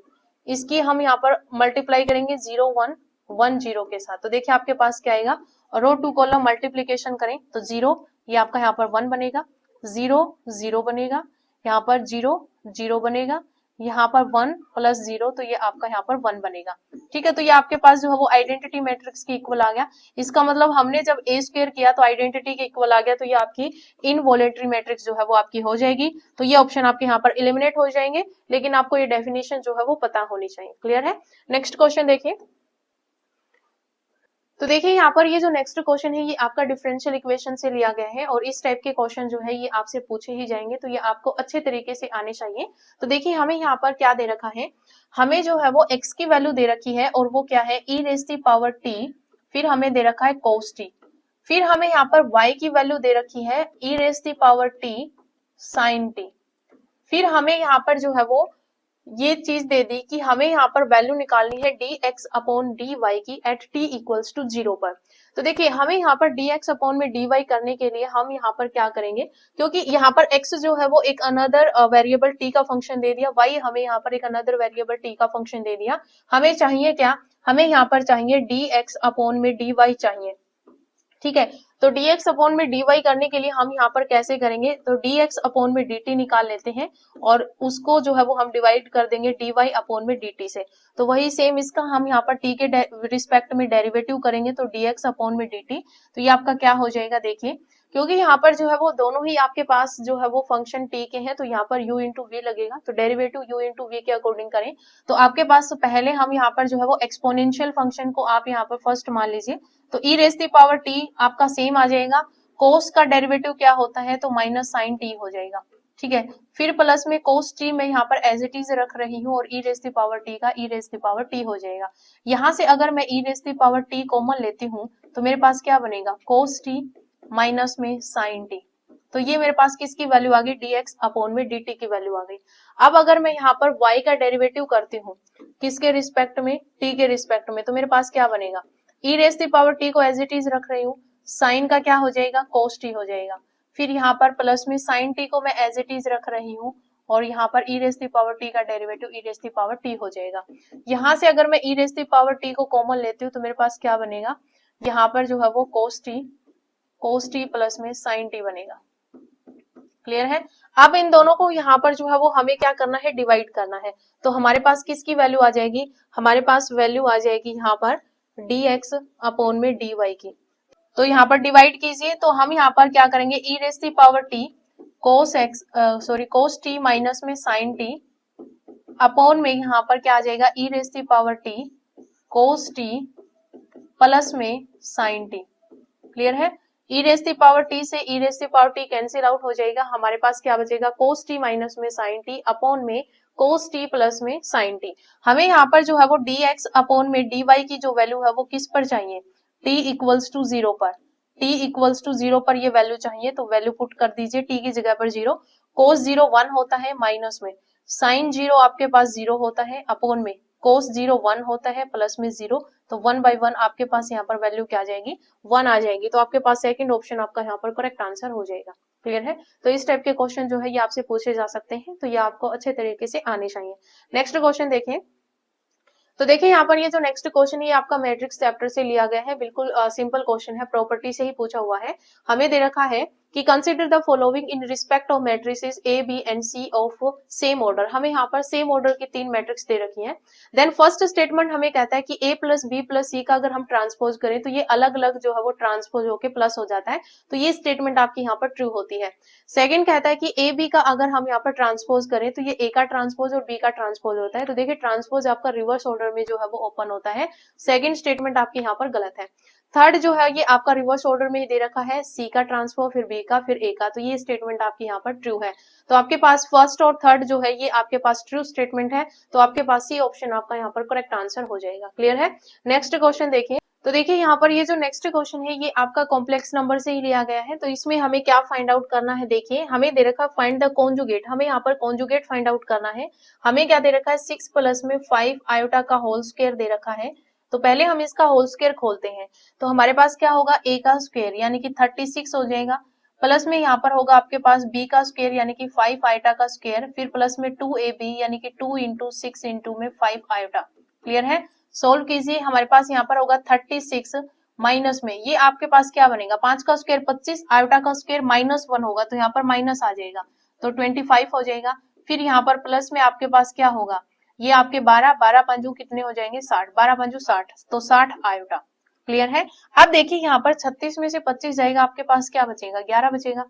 इसकी हम यहाँ पर मल्टीप्लाई करेंगे 0 1 1 0 के साथ, तो देखिए आपके पास क्या आएगा, रो टू कॉलम मल्टीप्लीकेशन करें तो 0, ये आपका यहाँ पर 1 बनेगा, 0 0 बनेगा, यहाँ पर 0 0 बनेगा, यहाँ पर 1 प्लस 0, तो ये आपका यहाँ पर 1 बनेगा। ठीक है, तो ये आपके पास जो है वो आइडेंटिटी मैट्रिक्स के इक्वल आ गया। इसका मतलब हमने जब ए स्क्वायर किया तो आइडेंटिटी के इक्वल आ गया, तो ये आपकी इनवॉलेंट्री मैट्रिक्स जो है वो आपकी हो जाएगी। तो ये ऑप्शन आपके यहाँ पर एलिमिनेट हो जाएंगे, लेकिन आपको ये डेफिनेशन जो है वो पता होनी चाहिए। क्लियर है। नेक्स्ट क्वेश्चन देखिए, तो देखिए यहाँ पर ये जो नेक्स्ट क्वेश्चन है ये आपका डिफरेंशियल इक्वेशन से लिया गया है, और इस टाइप के क्वेश्चन जो है ये आपसे पूछे ही जाएंगे, तो ये आपको अच्छे तरीके से आने चाहिए। तो देखिए हमें यहाँ पर क्या दे रखा है, हमें जो है वो x की वैल्यू दे रखी है, और वो क्या है, e raise the power t, फिर हमें दे रखा है cos t, फिर हमें यहाँ पर y की वैल्यू दे रखी है e raise the power t sin t, फिर हमें यहाँ पर जो है वो ये चीज दे दी कि हमें यहाँ पर वैल्यू निकालनी है dx अपॉन dy की एट t इक्वल्स टू 0 पर। तो देखिए हमें यहाँ पर dx अपॉन में dy करने के लिए हम यहाँ पर क्या करेंगे, क्योंकि यहाँ पर x जो है वो एक अनदर वेरिएबल t का फंक्शन दे दिया, y हमें यहाँ पर एक अनदर वेरिएबल t का फंक्शन दे दिया, हमें चाहिए क्या, हमें यहाँ पर चाहिए dx अपॉन में dy चाहिए। ठीक है, तो dx अपॉन में dy करने के लिए हम यहाँ पर कैसे करेंगे, तो dx अपॉन में dt निकाल लेते हैं, और उसको जो है वो हम डिवाइड कर देंगे dy अपॉन में dt से। तो वही सेम इसका हम यहाँ पर t के रिस्पेक्ट में डेरिवेटिव करेंगे, तो dx अपॉन में dt, तो ये आपका क्या हो जाएगा, देखिए क्योंकि यहाँ पर जो है वो दोनों ही आपके पास जो है वो फंक्शन t के हैं, तो यहाँ पर u इंटू वी लगेगा, तो डेरिवेटिव u इंटू वी के अकॉर्डिंग करें तो आपके पास पहले हम यहाँ पर जो है वो एक्सपोनेंशियल फंक्शन को आप यहाँ पर फर्स्ट मान लीजिए, तो e raise the power t आपका सेम आ जाएगा, cos का डेरिवेटिव क्या होता है, तो माइनस साइन t हो जाएगा। ठीक है, फिर प्लस में cos t मैं यहाँ पर एज इट इज रख रही हूँ, और e raise the power t का e raise the power t हो जाएगा। यहाँ से अगर मैं e raise the power t common लेती हूँ तो मेरे पास क्या बनेगा, cos t माइनस में साइन t। तो ये मेरे पास किसकी वैल्यू आ गई, dx अपॉन में dt की वैल्यू आ गई। अब अगर मैं यहाँ पर y का डेरिवेटिव करती हूँ किसके रिस्पेक्ट में, t के रिस्पेक्ट में, तो मेरे पास क्या बनेगा, e raise the power t को एज इट इज रख रही हूँ, साइन का क्या हो जाएगा, cos t हो जाएगा। फिर यहाँ पर प्लस में साइन t को मैं एज इट इज रख रही हूँ और यहाँ पर e raise the power t का derivative e raise the power t हो जाएगा। यहाँ से अगर मैं e raise the power t को कॉमन लेती हूँ तो मेरे पास क्या बनेगा, यहाँ पर जो है वो cos t प्लस में sin t बनेगा। क्लियर है। अब इन दोनों को यहाँ पर जो है वो हमें क्या करना है, डिवाइड करना है। तो हमारे पास किसकी वैल्यू आ जाएगी, हमारे पास वैल्यू आ जाएगी यहाँ पर dx अपॉन में dy की। तो यहाँ पर डिवाइड कीजिए, तो हम यहाँ पर क्या करेंगे, e raise the power t cos t minus में sin t अपॉन में यहाँ पर क्या आ जाएगा, e raise the power t cos t plus में sin t। क्लियर है। e raise the power t से e raise the power t cancel out हो जाएगा, हमारे पास क्या बचेगा, cos t माइनस में sin t अपॉन में cos t प्लस में sin t। हमें यहाँ पर जो है वो dx अपॉन में dy की जो वैल्यू है वो किस पर चाहिए, t इक्वल्स टू 0 पर, t इक्वल्स टू 0 पर ये वैल्यू चाहिए, तो वैल्यू पुट कर दीजिए t की जगह पर 0। cos 0 1 होता है माइनस में, sin 0 आपके पास 0 होता है अपॉन में cos 0 1 होता है प्लस में 0, तो 1 बाई 1 आपके पास यहाँ पर वैल्यू क्या आ जाएगी, 1 आ जाएगी। तो आपके पास सेकंड ऑप्शन आपका यहाँ पर करेक्ट आंसर हो जाएगा। क्लियर है। तो इस टाइप के क्वेश्चन जो है ये आपसे पूछे जा सकते हैं, तो ये आपको अच्छे तरीके से आने चाहिए। नेक्स्ट क्वेश्चन देखें, तो देखिए यहाँ पर ये जो नेक्स्ट क्वेश्चन है ये आपका मैट्रिक्स चैप्टर से लिया गया है, बिल्कुल सिंपल क्वेश्चन है, प्रॉपर्टी से ही पूछा हुआ है। हमें दे रखा है कि consider the following in respect of matrices A B and C of same order. हमें यहाँ पर सेम ऑर्डर की 3 मैट्रिक्स दे रखी हैं। देन फर्स्ट स्टेटमेंट हमें कहता है कि ए प्लस बी प्लस सी का अगर हम ट्रांसपोज करें तो ये अलग अलग जो है वो ट्रांसपोज होके प्लस हो जाता है, तो ये स्टेटमेंट आपकी यहाँ पर ट्रू होती है। सेकंड कहता है कि ए बी का अगर हम यहाँ पर ट्रांसपोज करें तो ये ए का ट्रांसपोज और बी का ट्रांसपोज होता है, तो देखिए ट्रांसपोज आपका रिवर्स ऑर्डर में जो है वो ओपन होता है। सेकंड स्टेटमेंट आपकी यहाँ पर गलत है। थर्ड जो है ये आपका रिवर्स ऑर्डर में ही दे रखा है, सी का ट्रांसपोज फिर बी का फिर ए का, तो ये स्टेटमेंट आपकी यहाँ पर ट्रू है। तो आपके पास फर्स्ट और थर्ड जो है ये आपके पास ट्रू स्टेटमेंट है, तो आपके पास सी ऑप्शन आपका यहाँ पर करेक्ट आंसर हो जाएगा। क्लियर है। नेक्स्ट क्वेश्चन देखिए, तो देखिए यहाँ पर ये जो नेक्स्ट क्वेश्चन है ये आपका कॉम्प्लेक्स नंबर से ही लिया गया है, तो इसमें हमें क्या फाइंड आउट करना है, देखिए हमें दे रखा है फाइंड द कॉन्जुगेट, हमें यहाँ पर कॉन्जुगेट फाइंड आउट करना है। हमें क्या दे रखा है, 6 प्लस में 5 आयोटा का होल स्क्वायर दे रखा है। तो पहले हम इसका होल स्क्वायर खोलते हैं, तो हमारे पास क्या होगा, a का स्क्वायर यानी कि 36 हो जाएगा, प्लस में यहाँ पर होगा आपके पास b का स्क्वायर यानी कि 5 आयोटा का स्क्वायर, फिर प्लस में 2ab यानी कि 2 इंटू 6 इंटू में 5 आयोटा। क्लियर है। सोल्व कीजिए, हमारे पास यहाँ पर होगा 36 माइनस में ये आपके पास क्या बनेगा, 5 का स्क्वायर 25, आयोटा का स्क्वायर -1 होगा तो यहाँ पर माइनस आ जाएगा, तो 25 हो जाएगा। फिर यहाँ पर प्लस में आपके पास क्या होगा, ये आपके 12 पंजू कितने हो जाएंगे, 60, 12 पंजू 60, तो 60 आयोटा। क्लियर है। अब देखिए यहाँ पर 36 में से 25 जाएगा, आपके पास क्या बचेगा, 11 बचेगा,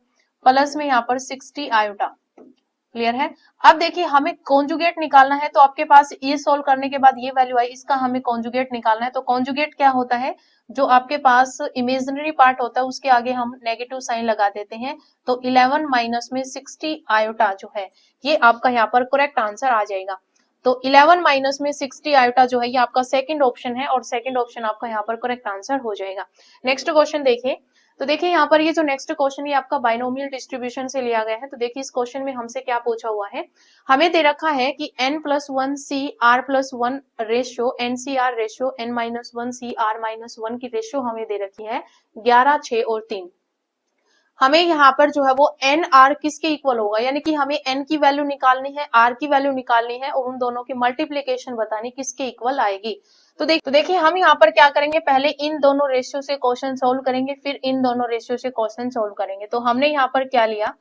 प्लस में यहाँ पर 60 आयोटा। क्लियर है। अब देखिए हमें कॉन्जुगेट निकालना है, तो आपके पास ये सोल्व करने के बाद ये वैल्यू आई, इसका हमें कॉन्जुगेट निकालना है। तो कॉन्जुगेट क्या होता है, जो आपके पास इमेजिनरी पार्ट होता है उसके आगे हम नेगेटिव साइन लगा देते हैं, तो 11 माइनस में 60 आयोटा जो है ये आपका यहाँ पर करेक्ट आंसर आ जाएगा। तो 11 माइनस में 60 आयोटा जो है ये आपका सेकंड ऑप्शन है, और सेकंड ऑप्शन आपका यहाँ पर करेक्ट आंसर हो जाएगा। नेक्स्ट क्वेश्चन देखिए, तो देखिए यहाँ पर ये जो नेक्स्ट क्वेश्चन है आपका बाइनोमियल डिस्ट्रीब्यूशन से लिया गया है। तो देखिए इस क्वेश्चन में हमसे क्या पूछा हुआ है, हमें दे रखा है कि n+1 CR+1 ratio NCR ratio n-1 CR-1 की रेशियो हमें दे रखी है 11, 6 और 3। हमें यहाँ पर जो है वो एन आर किसके इक्वल होगा, यानी कि हमें एन की वैल्यू निकालनी है, आर की वैल्यू निकालनी है, और उन दोनों की मल्टीप्लीकेशन बतानी किसके इक्वल आएगी। तो देखिए हम यहाँ पर क्या करेंगे, पहले इन दोनों रेशियो से क्वेश्चन सोल्व करेंगे, फिर इन दोनों रेशियो से क्वेश्चन सोल्व करेंगे। तो हमने यहाँ पर क्या लिया,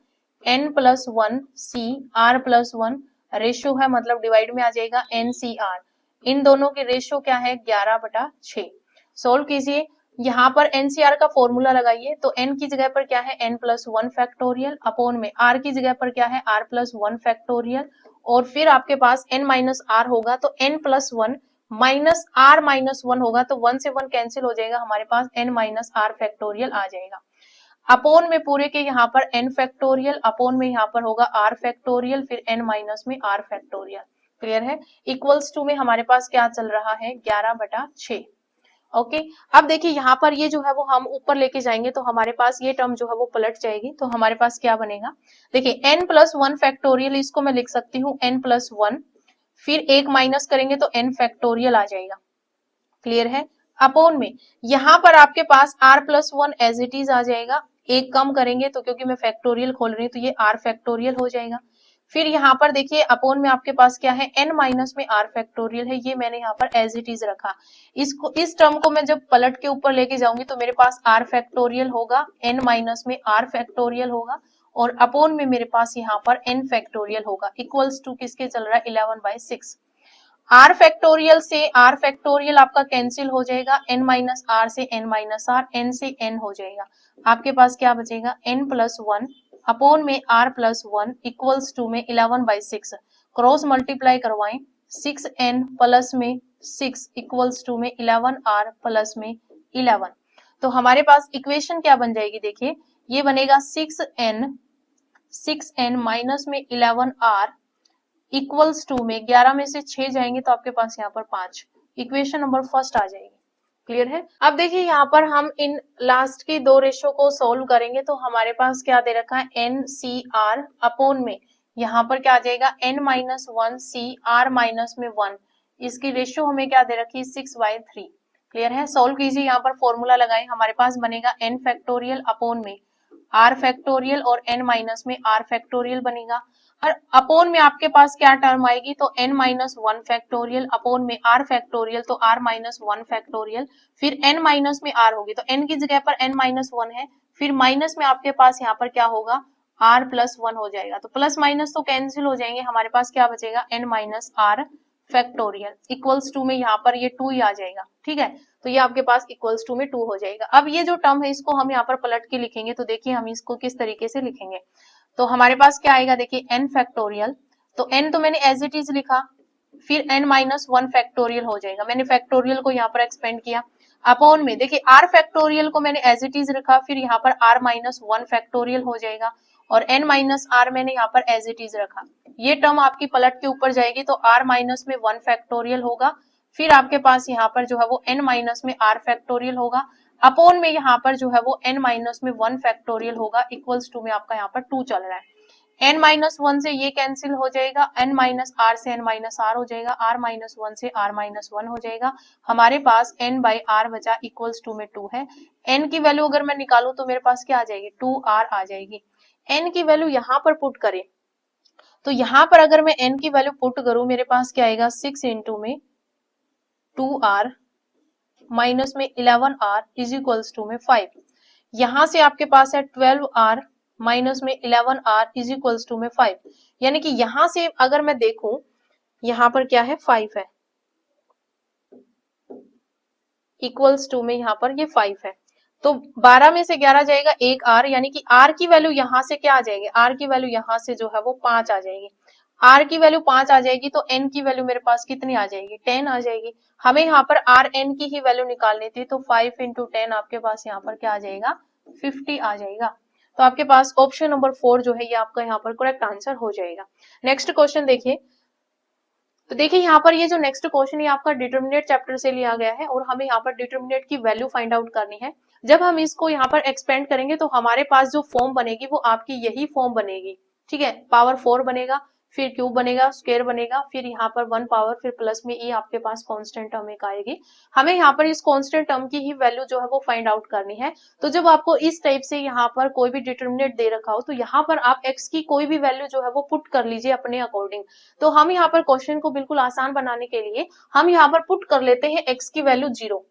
n+1 CR+1 रेशियो है, मतलब डिवाइड में आ जाएगा NCR, इन दोनों की रेशियो क्या है 11/6। सोल्व कीजिए, यहाँ पर NCR का फॉर्मूला लगाइए, तो n की जगह पर क्या है n+1 फैक्टोरियल अपॉन में r की जगह पर क्या है r+1 फैक्टोरियल, और फिर आपके पास n-r होगा, तो n+1 माइनस r-1 होगा, तो 1 से 1 कैंसिल हो जाएगा, हमारे पास n-r फैक्टोरियल आ जाएगा। अपॉन में पूरे के यहाँ पर n फैक्टोरियल, अपॉन में यहाँ पर होगा r फैक्टोरियल, फिर n माइनस में r फैक्टोरियल। क्लियर है। इक्वल्स टू में हमारे पास क्या चल रहा है 11/6। ओके। अब देखिए यहाँ पर ये जो है वो हम ऊपर लेके जाएंगे तो हमारे पास ये टर्म जो है वो पलट जाएगी, तो हमारे पास क्या बनेगा, देखिए n+1 फैक्टोरियल, इसको मैं लिख सकती हूँ n+1, फिर एक माइनस करेंगे तो n फैक्टोरियल आ जाएगा, क्लियर है। अपॉन में यहाँ पर आपके पास r+1 एज इट इज आ जाएगा, एक कम करेंगे तो क्योंकि मैं फैक्टोरियल खोल रही हूँ तो ये r फैक्टोरियल हो जाएगा। फिर यहाँ पर देखिए अपॉन में आपके पास क्या है, n माइनस में r फैक्टोरियल है, ये मैंने यहाँ पर एज इट इज रखा। इसको, इस टर्म को मैं जब पलट के ऊपर लेके जाऊंगी तो मेरे पास r फैक्टोरियल होगा, n माइनस में r फैक्टोरियल होगा, और अपॉन में मेरे पास यहाँ पर n फैक्टोरियल होगा, इक्वल्स टू किसके चल रहा है 11/6। r फैक्टोरियल से r फैक्टोरियल आपका कैंसिल हो जाएगा, n माइनस r से n माइनस r, n से n हो जाएगा, आपके पास क्या बचेगा n+1 अपॉन में r+1 इक्वल्स टू में 11/6, क्रॉस मल्टीप्लाई करवाएं, 6n प्लस में 6 इक्वल्स टू में 11r प्लस में 11। तो हमारे पास इक्वेशन क्या बन जाएगी, देखिए ये बनेगा 6n माइनस में 11r इक्वल्स टू में 11 में से 6 जाएंगे तो आपके पास यहाँ पर 5, इक्वेशन नंबर फर्स्ट आ जाएगी, क्लियर है। अब देखिए यहाँ पर हम इन लास्ट की दो रेशो को सोल्व करेंगे तो हमारे पास क्या दे रखा है NCR अपॉन में यहाँ पर क्या आ जाएगा n-1 CR माइनस में 1, इसकी रेशियो हमें क्या दे रखी है 6/3, क्लियर है। सोल्व कीजिए, यहाँ पर फॉर्मूला लगाएं, हमारे पास बनेगा n फैक्टोरियल अपॉन में r फैक्टोरियल और n माइनस में r फैक्टोरियल बनेगा, और अपॉन में आपके पास क्या टर्म आएगी, तो n-1 फैक्टोरियल अपॉन में r फैक्टोरियल, तो r-1 फैक्टोरियल, फिर n माइनस में r होगी तो n की जगह पर n-1 है, फिर माइनस में आपके पास यहाँ पर क्या होगा r+1 हो जाएगा, तो प्लस माइनस तो कैंसिल हो जाएंगे, हमारे पास क्या बचेगा n-r फैक्टोरियल इक्वल्स टू में यहाँ पर ये 2 ही आ जाएगा, ठीक है। तो ये आपके पास इक्वल्स टू में 2 हो जाएगा। अब ये जो टर्म है इसको हम यहाँ पर पलट के लिखेंगे, तो देखिए हम इसको किस तरीके से लिखेंगे, तो हमारे पास क्या आएगा, देखिए n फैक्टोरियल, तो n तो मैंने एज इट इज लिखा, फिर n-1 फैक्टोरियल हो जाएगा, मैंने फैक्टोरियल को यहाँ पर एक्सपेंड किया, अपॉन में देखिए r फैक्टोरियल को मैंने एज इट इज रखा, फिर यहाँ पर r-1 फैक्टोरियल हो जाएगा, और n-r मैंने यहाँ पर एज इट इज रखा, ये टर्म आपकी पलट के ऊपर जाएगी तो r-1 फैक्टोरियल होगा, फिर आपके पास यहाँ पर जो है वो n-r फैक्टोरियल होगा, अपॉन में यहाँ पर जो है वो n-1 फैक्टोरियल होगा, इक्वल्स टू में आपका यहाँ पर 2 चल रहा है, n-1 से ये कैंसिल हो जाएगा, n-r से n-r हो जाएगा, r-1 से r-1 हो जाएगा, हमारे पास n/r बचा इक्वल्स टू में 2 है। n की वैल्यू अगर मैं निकालूं तो मेरे पास क्या आ जाएगी 2r आ जाएगी। n की वैल्यू यहाँ पर पुट करें तो यहाँ पर अगर मैं n की वैल्यू पुट करूं मेरे पास क्या आएगा 6 इंटू में 2r माइनस में 11r इज इक्वल्स टू में 5, यहां से आपके पास है 12r माइनस में 11r इज इक्वल्स टू में 5, यानी कि यहां से अगर मैं देखूं यहाँ पर क्या है 5 है, इक्वल्स टू में यहाँ पर ये 5 है, तो 12 में से 11 जाएगा एक r, यानी कि r की वैल्यू यहाँ से क्या आ जाएगी, r की वैल्यू यहाँ से जो है वो 5 आ जाएगी, r की वैल्यू 5 आ जाएगी तो n की वैल्यू मेरे पास कितनी आ जाएगी 10 आ जाएगी, हमें यहाँ पर rn की ही वैल्यू निकालनी थी, तो 5 इंटू 10 आपके पास यहाँ पर क्या आ जाएगा 50 आ जाएगा, तो आपके पास ऑप्शन नंबर 4 जो है ये आपका यहाँ पर करेक्ट आंसर हो जाएगा। नेक्स्ट क्वेश्चन देखिए, तो देखिए यहाँ पर ये जो नेक्स्ट क्वेश्चन ये आपका डिटरमिनेट चैप्टर से लिया गया है और हमें यहाँ पर डिटरमिनेट की वैल्यू फाइंड आउट करनी है। जब हम इसको यहाँ पर एक्सपेंड करेंगे तो हमारे पास जो फॉर्म बनेगी वो आपकी यही फॉर्म बनेगी, ठीक है, पावर 4 बनेगा, फिर क्यूब बनेगा, स्क्वायर बनेगा, फिर यहाँ पर 1 पावर, फिर प्लस में ये आपके पास कांस्टेंट टर्म एक आएगी, हमें यहाँ पर इस कांस्टेंट टर्म की ही वैल्यू जो है वो फाइंड आउट करनी है। तो जब आपको इस टाइप से यहाँ पर कोई भी डिटरमिनेट दे रखा हो तो यहाँ पर आप x की कोई भी वैल्यू जो है वो पुट कर लीजिए अपने अकॉर्डिंग। तो हम यहाँ पर क्वेश्चन को बिल्कुल आसान बनाने के लिए हम यहाँ पर पुट कर लेते हैं x की वैल्यू 0,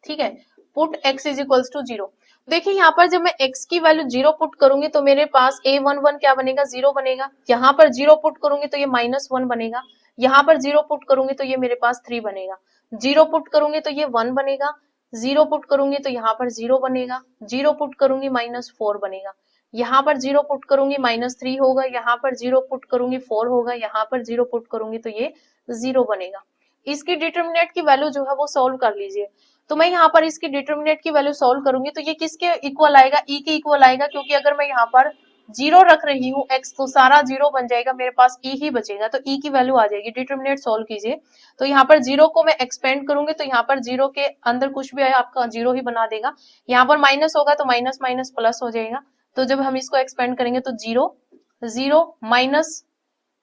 ठीक है, put x is equals to 0। देखिए यहाँ पर जब मैं x की वैल्यू 0 पुट करूंगी तो मेरे पास a11 क्या बनेगा 0 बनेगा, यहाँ पर 0 पुट करूंगी तो ये -1 बनेगा, यहाँ पर 0 पुट करूंगी तो ये मेरे पास 3 बनेगा, 0 पुट करूंगी तो ये 1 बनेगा, 0 पुट करूंगी तो यहाँ पर 0 बनेगा, 0 पुट करूंगी -4 बनेगा, यहाँ पर 0 पुट करूंगी -3 होगा, यहाँ पर 0 पुट करूंगी 4 होगा, यहाँ पर 0 पुट करूंगी तो ये 0 बनेगा। इसकी डिटरमिनेट की वैल्यू जो है वो सॉल्व कर लीजिए। तो मैं यहाँ पर इसकी डिटरमिनेट की वैल्यू सॉल्व करूंगी तो ये किसके इक्वल आएगा, e के इक्वल आएगा, क्योंकि अगर मैं यहाँ पर जीरो रख रही हूँ x, तो सारा जीरो बन जाएगा, मेरे पास e ही बचेगा, तो e की वैल्यू आ जाएगी। डिटर्मिनेंट सोल्व कीजिए, तो यहाँ पर जीरो को मैं एक्सपेंड करूंगी तो यहाँ पर जीरो के अंदर कुछ भी आया आपका जीरो ही बना देगा। यहाँ पर माइनस होगा तो माइनस माइनस प्लस हो जाएगा, तो जब हम इसको एक्सपेंड करेंगे तो जीरो जीरो माइनस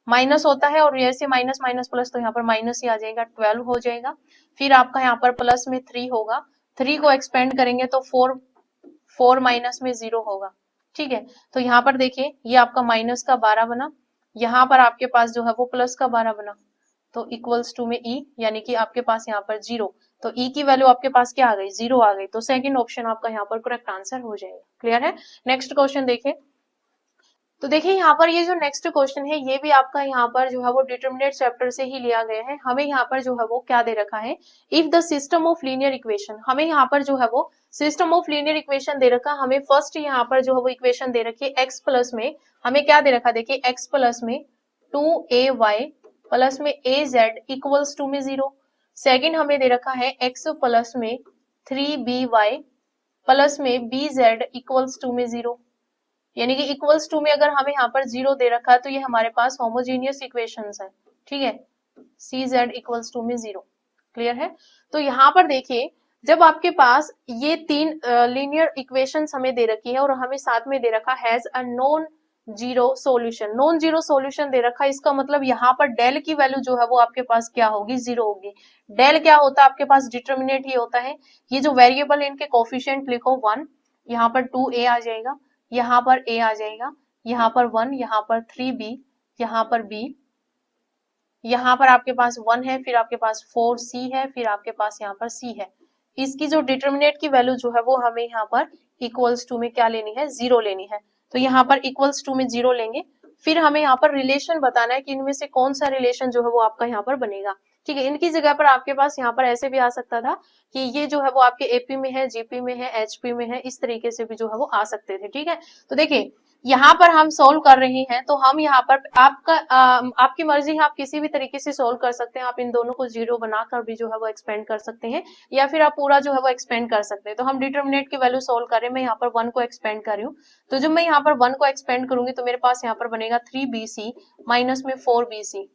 माइनस होता है, और जैसे माइनस माइनस प्लस तो यहाँ पर माइनस ही आ जाएगा, 12 हो जाएगा। फिर आपका यहाँ पर प्लस में 3 होगा, 3 को एक्सपेंड करेंगे तो 4 4 माइनस में 0 होगा, ठीक है। तो यहाँ पर देखिए ये आपका माइनस का 12 बना, यहाँ पर आपके पास जो है वो प्लस का 12 बना, तो इक्वल्स टू में e, यानी कि आपके पास यहाँ पर 0, तो e की वैल्यू आपके पास क्या आ गई, 0 आ गई, तो सेकंड ऑप्शन आपका यहाँ पर करेक्ट आंसर हो जाएगा। क्लियर है। नेक्स्ट क्वेश्चन देखिए, तो देखिए यहाँ पर ये जो नेक्स्ट क्वेश्चन है ये भी आपका यहाँ पर जो है वो डिटरमिनेंट चैप्टर से ही लिया गया है। हमें यहाँ पर जो है वो क्या दे रखा है, if the system of linear equation, हमें यहाँ पर जो है वो सिस्टम ऑफ लीनियर इक्वेशन दे रखा, हमें फर्स्ट यहाँ पर जो है वो इक्वेशन दे रखी है x प्लस में, हमें क्या दे रखा, देखिए x प्लस में 2ay प्लस में az इक्वल्स टू में 0। सेकेंड हमें दे रखा है x प्लस में 3by प्लस में bz इक्वल्स टू में 0, यानी कि इक्वल्स टू में अगर हमें यहाँ पर 0 दे रखा है तो ये हमारे पास होमोजीनियस इक्वेशंस है, ठीक है, cz इक्वल्स टू में 0। क्लियर है। तो यहाँ पर देखिए जब आपके पास ये तीन लीनियर इक्वेशंस हमें दे रखी है और हमें साथ में दे रखा has a non zero solution, non zero solution दे रखा है, इसका मतलब यहाँ पर डेल की वैल्यू जो है वो आपके पास क्या होगी, 0 होगी। डेल क्या होता है आपके पास, डिटर्मिनेंट ही होता है। ये जो वेरिएबल है इनके कोफिशिएंट लिखो 1, यहाँ पर 2a आ जाएगा, यहाँ पर a आ जाएगा, यहाँ पर 1, यहाँ पर 3b, यहाँ पर b, यहाँ पर आपके पास 1 है, फिर आपके पास 4c है, फिर आपके पास यहाँ पर c है। इसकी जो डिटर्मिनेंट की वैल्यू जो है वो हमें यहाँ पर इक्वल्स टू में क्या लेनी है, 0 लेनी है। तो यहाँ पर इक्वल्स टू में 0 लेंगे, फिर हमें यहाँ पर रिलेशन बताना है कि इनमें से कौन सा रिलेशन जो है वो आपका यहाँ पर बनेगा, ठीक है। इनकी जगह पर आपके पास यहाँ पर ऐसे भी आ सकता था कि ये जो है वो आपके एपी में है, जीपी में है, एचपी में है, इस तरीके से भी जो है वो आ सकते थे, ठीक है। तो देखिए यहाँ पर हम सोल्व कर रहे हैं तो हम यहाँ पर आपकी मर्जी है, आप किसी भी तरीके से सोल्व कर सकते हैं। आप इन दोनों को 0 बनाकर भी जो है वो एक्सपेंड कर सकते हैं, या फिर आप पूरा जो है वो एक्सपेंड कर सकते हैं। तो हम डिटर्मिनेंट की वैल्यू सोल्व कर रहे हैं, मैं यहाँ पर 1 को एक्सपेंड कर रही हूँ, तो जब मैं यहाँ पर 1 को एक्सपेंड करूंगी तो मेरे पास यहाँ पर बनेगा 3bc माइनस में 4bc।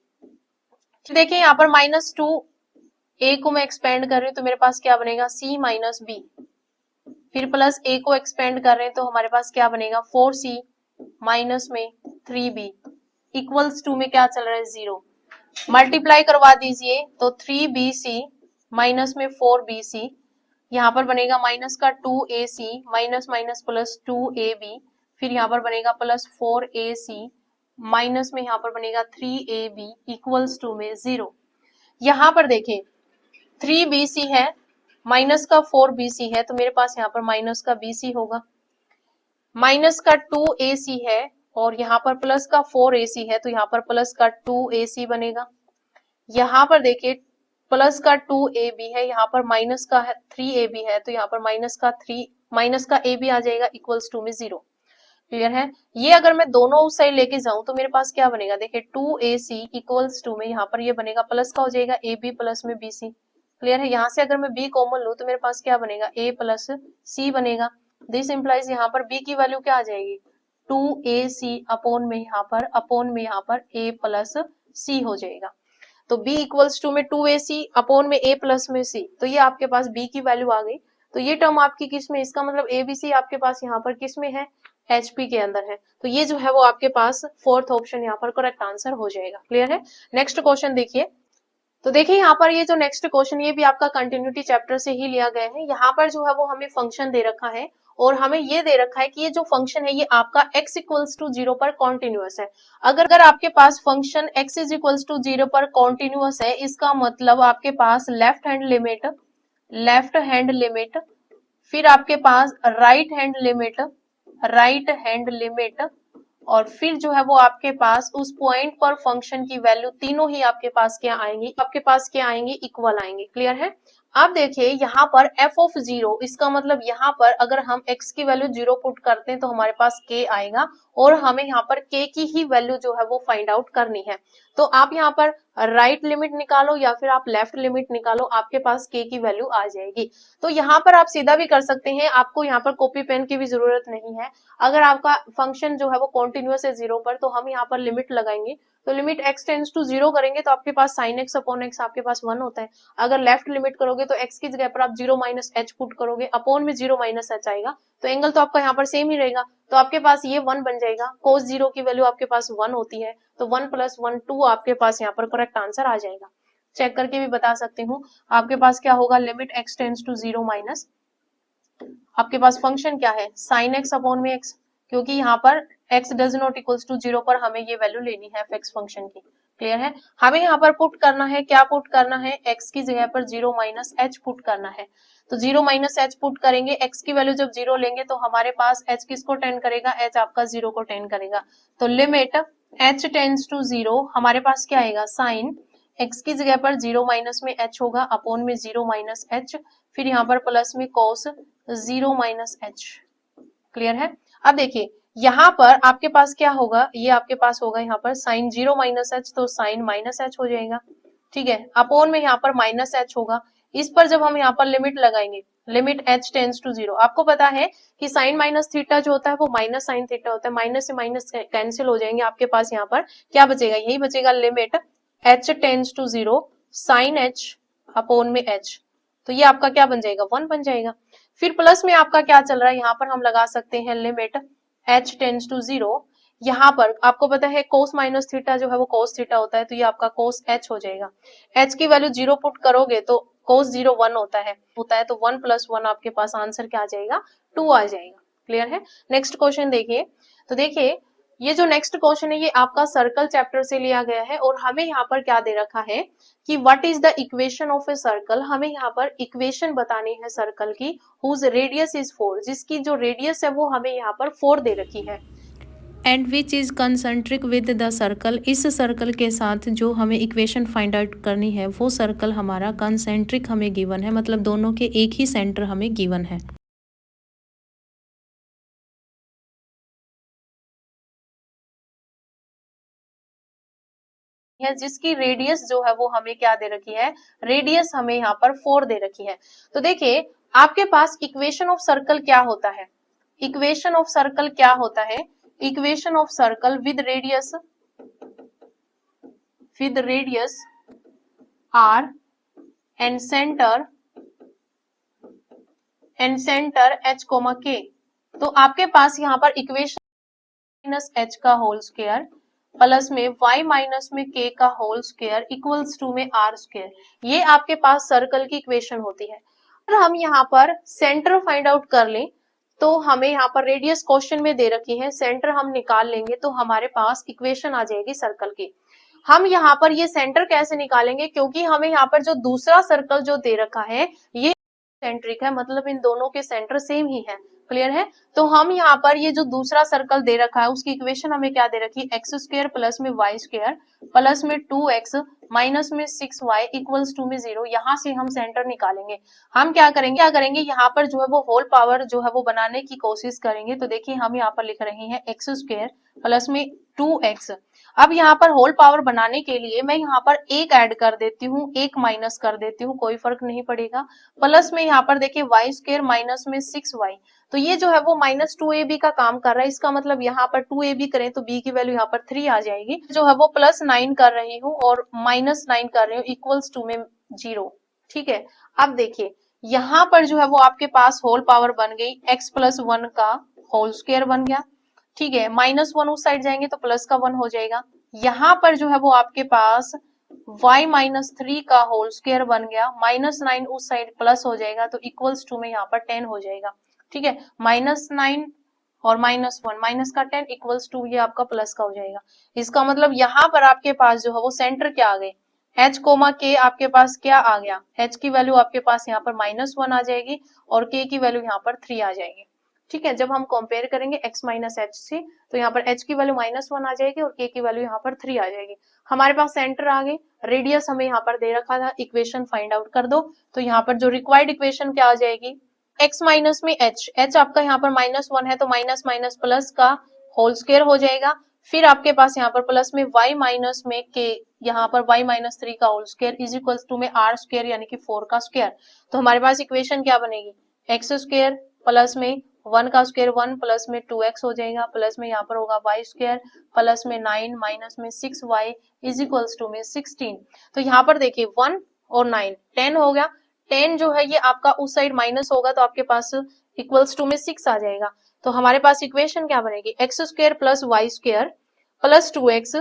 देखिए यहाँ पर -2a को मैं एक्सपेंड कर रही हूँ तो मेरे पास क्या बनेगा, c माइनस b, फिर प्लस a को एक्सपेंड कर रहे हैं तो हमारे पास क्या बनेगा, 4c माइनस में 3b इक्वल्स टू में क्या चल रहा है, 0। मल्टीप्लाई करवा दीजिए तो 3bc माइनस में 4bc, यहाँ पर बनेगा माइनस का 2ac minus minus plus 2ab, फिर यहाँ पर बनेगा प्लस 4ac माइनस में यहाँ पर बनेगा 3ab इक्वल्स टू में 0। यहाँ पर देखें 3bc है, माइनस का 4bc है, तो मेरे पास यहाँ पर माइनस का bc होगा, माइनस का 2ac है और यहाँ पर प्लस का 4ac है, तो यहाँ पर प्लस का 2ac बनेगा। यहाँ पर देखिए प्लस का 2ab है, यहाँ पर माइनस का 3ab है, तो यहाँ पर माइनस का ab आ जाएगा इक्वल्स टू में 0। क्लियर है। ये अगर मैं दोनों उस साइड लेके जाऊं तो मेरे पास क्या बनेगा, देखिए 2ac इक्वल्स टू में यहाँ पर ये बनेगा प्लस का हो जाएगा ab प्लस में bc। क्लियर है। यहाँ से अगर मैं b कॉमन लूं तो मेरे पास क्या बनेगा, a प्लस c बनेगा। दिस इंप्लाइज यहाँ पर b की वैल्यू क्या आ जाएगी, 2ac अपॉन में यहाँ पर a प्लस c हो जाएगा। तो b इक्वल्स टू में 2ac अपॉन में a प्लस में c, तो ये आपके पास b की वैल्यू आ गई। तो ये टर्म आपकी किस में, इसका मतलब abc आपके पास यहाँ पर किस में है, HP के अंदर है। तो ये जो है वो आपके पास फोर्थ ऑप्शन यहाँ पर करेक्ट आंसर हो जाएगा। क्लियर है। नेक्स्ट क्वेश्चन देखिए, तो देखिए यहाँ पर ये जो नेक्स्ट क्वेश्चन ये भी आपका कंटिन्यूटी चैप्टर से ही लिया गया है। यहाँ पर जो है वो हमें फंक्शन दे रखा है और हमें ये दे रखा है कि ये जो फंक्शन है ये आपका x इक्वल्स टू 0 पर कॉन्टिन्यूअस है। अगर आपके पास function x is equals to 0 पर कॉन्टिन्यूअस है, इसका मतलब आपके पास लेफ्ट हैंड लिमिट, फिर आपके पास राइट हैंड लिमिट, और फिर जो है वो आपके पास उस पॉइंट पर फंक्शन की वैल्यू तीनों ही आपके पास क्या आएंगी, इक्वल आएंगी। क्लियर है। अब देखिए यहाँ पर f ऑफ 0, इसका मतलब यहाँ पर अगर हम x की वैल्यू 0 पुट करते हैं तो हमारे पास k आएगा और हमें यहाँ पर k की ही वैल्यू जो है वो फाइंड आउट करनी है। तो आप यहाँ पर राइट लिमिट निकालो या फिर आप लेफ्ट लिमिट निकालो, आपके पास k की वैल्यू आ जाएगी। तो यहाँ पर आप सीधा भी कर सकते हैं, आपको यहाँ पर कॉपी पेन की भी जरूरत नहीं है। अगर आपका फंक्शन जो है वो कॉन्टिन्यूअस है 0 पर, तो हम यहाँ पर लिमिट लगाएंगे। तो लिमिट x टेंड्स टू 0 करेंगे तो आपके पास sin x अपॉन x आपके पास 1 होता है। अगर लेफ्ट लिमिट करोगे तो x की जगह पर आप 0 माइनस एच पुट करोगे, अपॉन में 0 माइनस एच आएगा, तो एंगल तो आपका यहाँ पर सेम ही रहेगा। तो आपके पास ये 1 बन जाएगा। cos 0 की वैल्यू आपके पास 1 होती है, तो 1 प्लस 1 2 आपके पास यहाँ पर करेक्ट आंसर आ जाएगा। चेक करके भी बता सकती हूँ। आपके पास क्या होगा, limit x tends to 0 minus आपके पास फंक्शन क्या है, साइन एक्स अपॉन में एक्स, क्योंकि यहाँ पर x does not equals to 0 पर हमें ये वैल्यू लेनी है fx फंक्शन की। क्लियर है। हमें यहाँ पर पुट करना है, क्या पुट करना है, x की जगह पर 0 माइनस एच पुट करना है। तो 0 माइनस एच पुट करेंगे, x की वैल्यू जब 0 लेंगे तो हमारे पास h किसको टेंड करेगा, h आपका 0 को टेंड करेगा। तो लिमिट h टेंड्स टू 0 हमारे पास क्या आएगा, साइन x की जगह पर 0 माइनस में h होगा, अपॉन में 0 माइनस h, फिर यहाँ पर प्लस में cos 0 माइनस एच। क्लियर है। अब देखिए यहाँ पर आपके पास क्या होगा, ये आपके पास होगा यहाँ पर साइन 0 माइनस एच, तो साइन माइनस एच हो जाएगा। ठीक है, अपॉन में यहाँ पर माइनस एच होगा। इस पर जब हम यहाँ पर लिमिट लगाएंगे, लिमिट एच टेंस टू 0, आपको पता है कि साइन माइनस थीटा जो होता है वो माइनस साइन थीटा होता है, माइनस से माइनस कैंसिल हो जाएंगे। आपके पास यहाँ पर क्या बचेगा, यही बचेगा, limit h tends to 0 sine h upon में एच, तो ये आपका क्या बन जाएगा, 1 बन जाएगा। फिर प्लस में आपका क्या चल रहा है, यहाँ पर हम लगा सकते हैं लिमिट h टेंस टू 0, यहाँ पर आपको पता है cos माइनस थीटा जो है वो cos थीटा होता है, तो ये आपका cos h हो जाएगा। h की वैल्यू 0 पुट करोगे तो cos 0 1 होता है, तो 1 प्लस 1 आपके पास आंसर क्या आ जाएगा, 2 आ जाएगा। क्लियर है। नेक्स्ट क्वेश्चन देखिए। तो देखिए ये जो नेक्स्ट क्वेश्चन है ये आपका सर्कल चैप्टर से लिया गया है और हमें यहाँ पर क्या दे रखा है कि what is the equation of a circle. हमें यहाँ पर इक्वेशन बतानी है सर्कल की, हुज रेडियस इज 4, जिसकी जो रेडियस है वो हमें यहाँ पर 4 दे रखी है। And which is concentric with the circle, इस सर्कल के साथ जो हमें इक्वेशन फाइंड आउट करनी है वो सर्कल हमारा कंसेंट्रिक हमें गिवन है, मतलब दोनों के एक ही सेंटर हमें गिवन है। जिसकी रेडियस जो है वो हमें क्या दे रखी है, रेडियस हमें यहाँ पर 4 दे रखी है। तो देखिए आपके पास इक्वेशन ऑफ सर्कल क्या होता है, इक्वेशन ऑफ सर्कल क्या होता है, equation of circle with radius r and centre h comma k। तो आपके पास यहाँ पर इक्वेशन माइनस h का होल स्क्वायर प्लस में y माइनस में k का होल स्क्वायर इक्वल्स टू में r स्क्वायर, ये आपके पास सर्कल की इक्वेशन होती है। अगर हम यहाँ पर सेंटर फाइंड आउट कर लें तो हमें यहाँ पर रेडियस क्वेश्चन में दे रखी है, सेंटर हम निकाल लेंगे तो हमारे पास इक्वेशन आ जाएगी सर्कल की। हम यहाँ पर ये सेंटर कैसे निकालेंगे, क्योंकि हमें यहाँ पर जो दूसरा सर्कल जो दे रखा है ये सेंट्रिक है, मतलब इन दोनों के सेंटर सेम ही है। क्लियर है। तो हम यहाँ पर ये जो दूसरा सर्कल दे रखा है उसकी इक्वेशन हमें क्या दे रखी है, एक्स स्क्वायर प्लस में वाई स्क्वायर प्लस में 2x माइनस में 6y इक्वल्स टू में 0। यहाँ से हम सेंटर निकालेंगे। हम क्या करेंगे यहाँ पर जो है वो होल पावर जो है वो बनाने की कोशिश करेंगे। तो देखिए हम यहाँ पर लिख रहे हैं एक्स स्क्वायर प्लस में 2x। अब यहाँ पर होल पावर बनाने के लिए मैं यहाँ पर एक ऐड कर देती हूँ, एक माइनस कर देती हूँ, कोई फर्क नहीं पड़ेगा। प्लस में यहाँ पर देखिए वाई स्क्वायर माइनस में 6y, तो ये जो है वो माइनस 2ab का काम कर रहा है। इसका मतलब यहाँ पर 2ab करें तो b की वैल्यू यहाँ पर 3 आ जाएगी। जो है वो प्लस 9 कर रही हूँ और माइनस 9 कर रही हूँ, इक्वल्स टू में 0। ठीक है। अब देखिए यहाँ पर जो है वो आपके पास होल पावर बन गई, x प्लस 1 का होल स्क्वायर बन गया। ठीक है, माइनस 1 उस साइड जाएंगे तो प्लस का 1 हो जाएगा। यहाँ पर जो है वो आपके पास y माइनस 3 का होल स्क्वायर बन गया, माइनस 9 उस साइड प्लस हो जाएगा तो इक्वल्स टू में यहाँ पर 10 हो जाएगा। ठीक है, माइनस 9 और माइनस 1 माइनस का 10 इक्वल्स टू ये आपका प्लस का हो जाएगा। इसका मतलब यहाँ पर आपके पास जो है वो सेंटर क्या आ गए, h कोमा k आपके पास क्या आ गया, h की वैल्यू आपके पास यहाँ पर -1 आ जाएगी और k की वैल्यू यहाँ पर 3 आ जाएगी। ठीक है। जब हम कंपेयर करेंगे x माइनस एच से, तो यहाँ पर h की वैल्यू -1 आ जाएगी और k की वैल्यू यहाँ पर 3 आ जाएगी। हमारे पास सेंटर आ गए, रेडियस हमें यहाँ पर दे रखा था, इक्वेशन फाइंड आउट कर दो। तो यहाँ पर जो रिक्वायर्ड इक्वेशन क्या आ जाएगी, x माइनस में h आपका यहाँ पर -1 है तो माइनस माइनस प्लस का होल स्क्वायर हो जाएगा। फिर आपके पास यहाँ पर प्लस में y माइनस में k, यहाँ पर y माइनस 3 का whole square is equal to में r स्क्वायर यानी कि 4 का स्क्वायर। तो हमारे पास इक्वेशन क्या बनेगी, x स्क्वायर प्लस में 1 का स्क्वायर 1 प्लस में 2x हो जाएगा, प्लस में यहाँ पर होगा y स्क्वायर प्लस में 9 माइनस में 6y इज इक्वल्स टू में 16। तो यहाँ पर देखिए 1 और 9 10 हो गया, 10 जो है ये आपका उस साइड माइनस होगा तो आपके पास इक्वल्स टू में 6 आ जाएगा। तो हमारे पास इक्वेशन क्या बनेगी, x square plus y square plus 2x,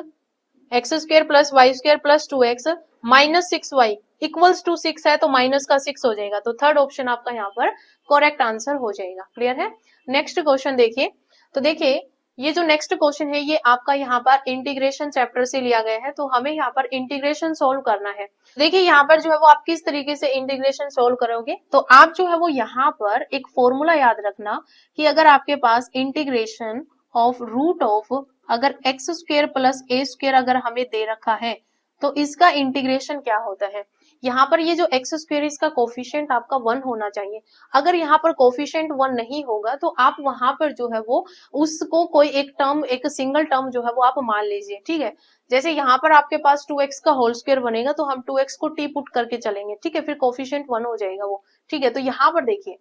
x square plus y square plus 2x minus 6y equals to 6 है तो माइनस का 6 हो जाएगा। तो थर्ड ऑप्शन आपका यहाँ पर करेक्ट आंसर हो जाएगा। क्लियर है। नेक्स्ट क्वेश्चन देखिए, तो देखिए ये जो नेक्स्ट क्वेश्चन है ये आपका यहाँ पर इंटीग्रेशन चैप्टर से लिया गया है, तो हमें यहाँ पर इंटीग्रेशन सोल्व करना है। देखिए यहाँ पर जो है वो आप किस तरीके से इंटीग्रेशन सोल्व करोगे, तो आप जो है वो यहाँ पर एक फॉर्मूला याद रखना कि अगर आपके पास इंटीग्रेशन ऑफ रूट ऑफ अगर x square plus a square अगर हमें दे रखा है तो इसका इंटीग्रेशन क्या होता है। यहाँ पर ये जो एक्स स्क्वायर इसका कोफिशिएंट आपका 1 होना चाहिए। अगर यहाँ पर कोफिशिएंट 1 नहीं होगा तो आप वहां पर जो है वो उसको कोई एक टर्म, एक सिंगल टर्म जो है वो आप मान लीजिए। ठीक है, जैसे यहाँ पर आपके पास 2x का होल स्क्वायर बनेगा तो हम 2x को टी पुट करके चलेंगे। ठीक है, फिर कोफिशिएंट 1 हो जाएगा वो। ठीक है, तो यहाँ पर देखिए,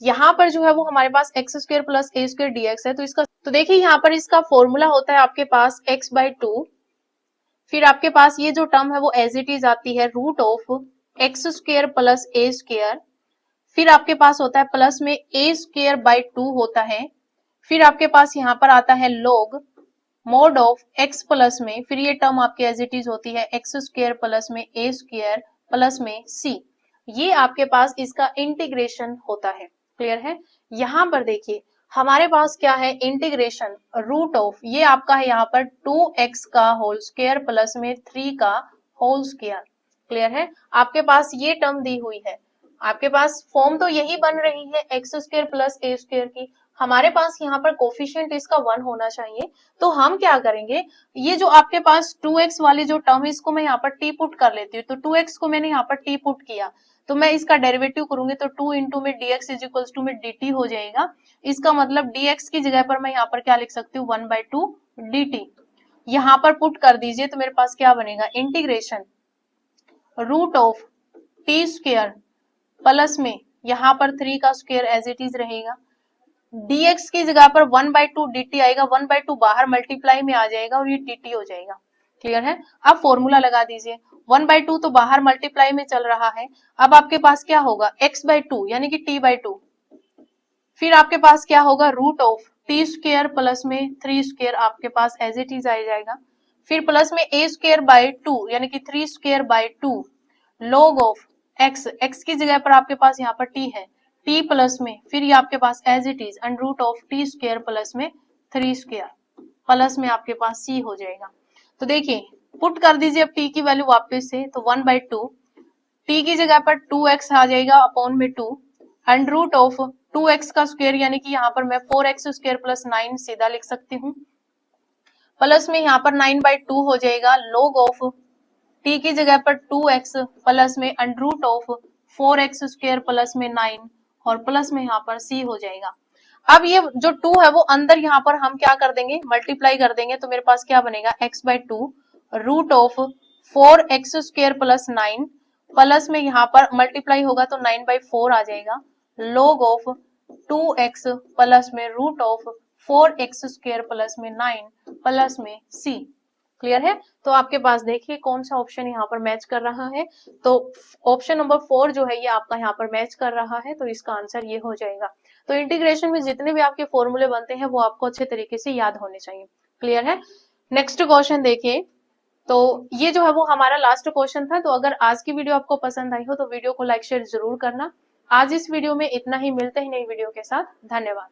यहाँ पर जो है वो हमारे पास x square plus a square dx है, तो इसका तो देखिए यहाँ पर इसका फॉर्मूला होता है आपके पास x/2, फिर आपके पास ये जो टर्म है वो एज इट इज आती है root of x square plus a square, फिर आपके पास होता है प्लस में ए स्क्वायर बाई 2 होता है, फिर आपके पास यहाँ पर आता है log mode of x plus में, फिर ये टर्म आपकी एज इट इज होती है एक्स स्क्वायर प्लस में ए स्क्वायर प्लस में सी। ये आपके पास इसका इंटीग्रेशन होता है। क्लियर है। यहाँ पर देखिए हमारे पास क्या है, इंटीग्रेशन रूट ऑफ ये आपका है यहाँ पर 2x का होल स्क्वायर प्लस में 3 का होल स्क्वायर। क्लियर है। आपके पास ये टर्म दी हुई है, आपके पास फॉर्म तो यही बन रही है x square plus a square की, हमारे पास यहाँ पर कोफिशिएंट इसका 1 होना चाहिए। तो हम क्या करेंगे, ये जो आपके पास 2x वाली जो टर्म है इसको मैं यहाँ पर टी पुट कर लेती हूँ। तो 2x को मैंने यहाँ पर टी पुट किया तो मैं इसका डेरिवेटिव करूंगी तो 2 इंटू में dx इज इक्वल्स टू में dt हो जाएगा। इसका मतलब dx की जगह पर मैं यहाँ पर क्या लिख सकती हूँ, 1/2 dt। यहाँ पर पुट कर दीजिए तो मेरे पास क्या बनेगा, integration root of T square plus में यहाँ पर 3 का स्क्वायर एज इट इज रहेगा, dx की जगह पर 1/2 dt आएगा, 1/2 बाहर मल्टीप्लाई में आ जाएगा और ये dt हो जाएगा। क्लियर है। अब फॉर्मूला लगा दीजिए, 1/2 तो बाहर मल्टीप्लाई में चल रहा है, अब आपके पास क्या होगा x/2 यानी कि t/2, फिर आपके पास क्या होगा root of T square plus में 3 स्क्वायर आपके पास एज इट इज आ जाएगा, फिर प्लस में a स्क्वायर बाई 2 यानी कि 3 square by 2 log of x की जगह पर आपके पास यहाँ पर t है, t प्लस में फिर ये आपके पास as it is under root of T square plus में 3 स्क्वायर प्लस में आपके पास c हो जाएगा। तो देखिए पुट कर दीजिए अब t की वैल्यू वापस से, तो 1/2 t की जगह पर 2x आ जाएगा अपॉन में 2 अंडर रूट ऑफ 2x का स्क्वायर यानी कि यहाँ पर मैं 4x स्क्वायर प्लस 9 सीधा लिख सकती हूँ, प्लस में यहाँ पर 9/2 हो जाएगा log ऑफ t की जगह पर 2x प्लस में under root of 4x square plus में 9 और प्लस में यहाँ पर c हो जाएगा। अब ये जो 2 है वो अंदर यहाँ पर हम क्या कर देंगे, मल्टीप्लाई कर देंगे, तो मेरे पास क्या बनेगा x/2 root of 4x square plus 9 plus में यहाँ पर मल्टीप्लाई होगा तो 9/4 आ जाएगा, log ऑफ 2x प्लस में root of 4x square plus में 9 प्लस में c। क्लियर है। तो आपके पास देखिए कौन सा ऑप्शन यहाँ पर मैच कर रहा है, तो ऑप्शन नंबर 4 जो है ये आपका यहाँ पर मैच कर रहा है, तो इसका आंसर ये हो जाएगा। तो इंटीग्रेशन में जितने भी आपके फॉर्मूले बनते हैं वो आपको अच्छे तरीके से याद होने चाहिए। क्लियर है। नेक्स्ट क्वेश्चन देखिए, तो ये जो है वो हमारा लास्ट क्वेश्चन था। तो अगर आज की वीडियो आपको पसंद आई हो तो वीडियो को लाइक शेयर जरूर करना। आज इस वीडियो में इतना ही, मिलते हैं नई वीडियो के साथ। धन्यवाद।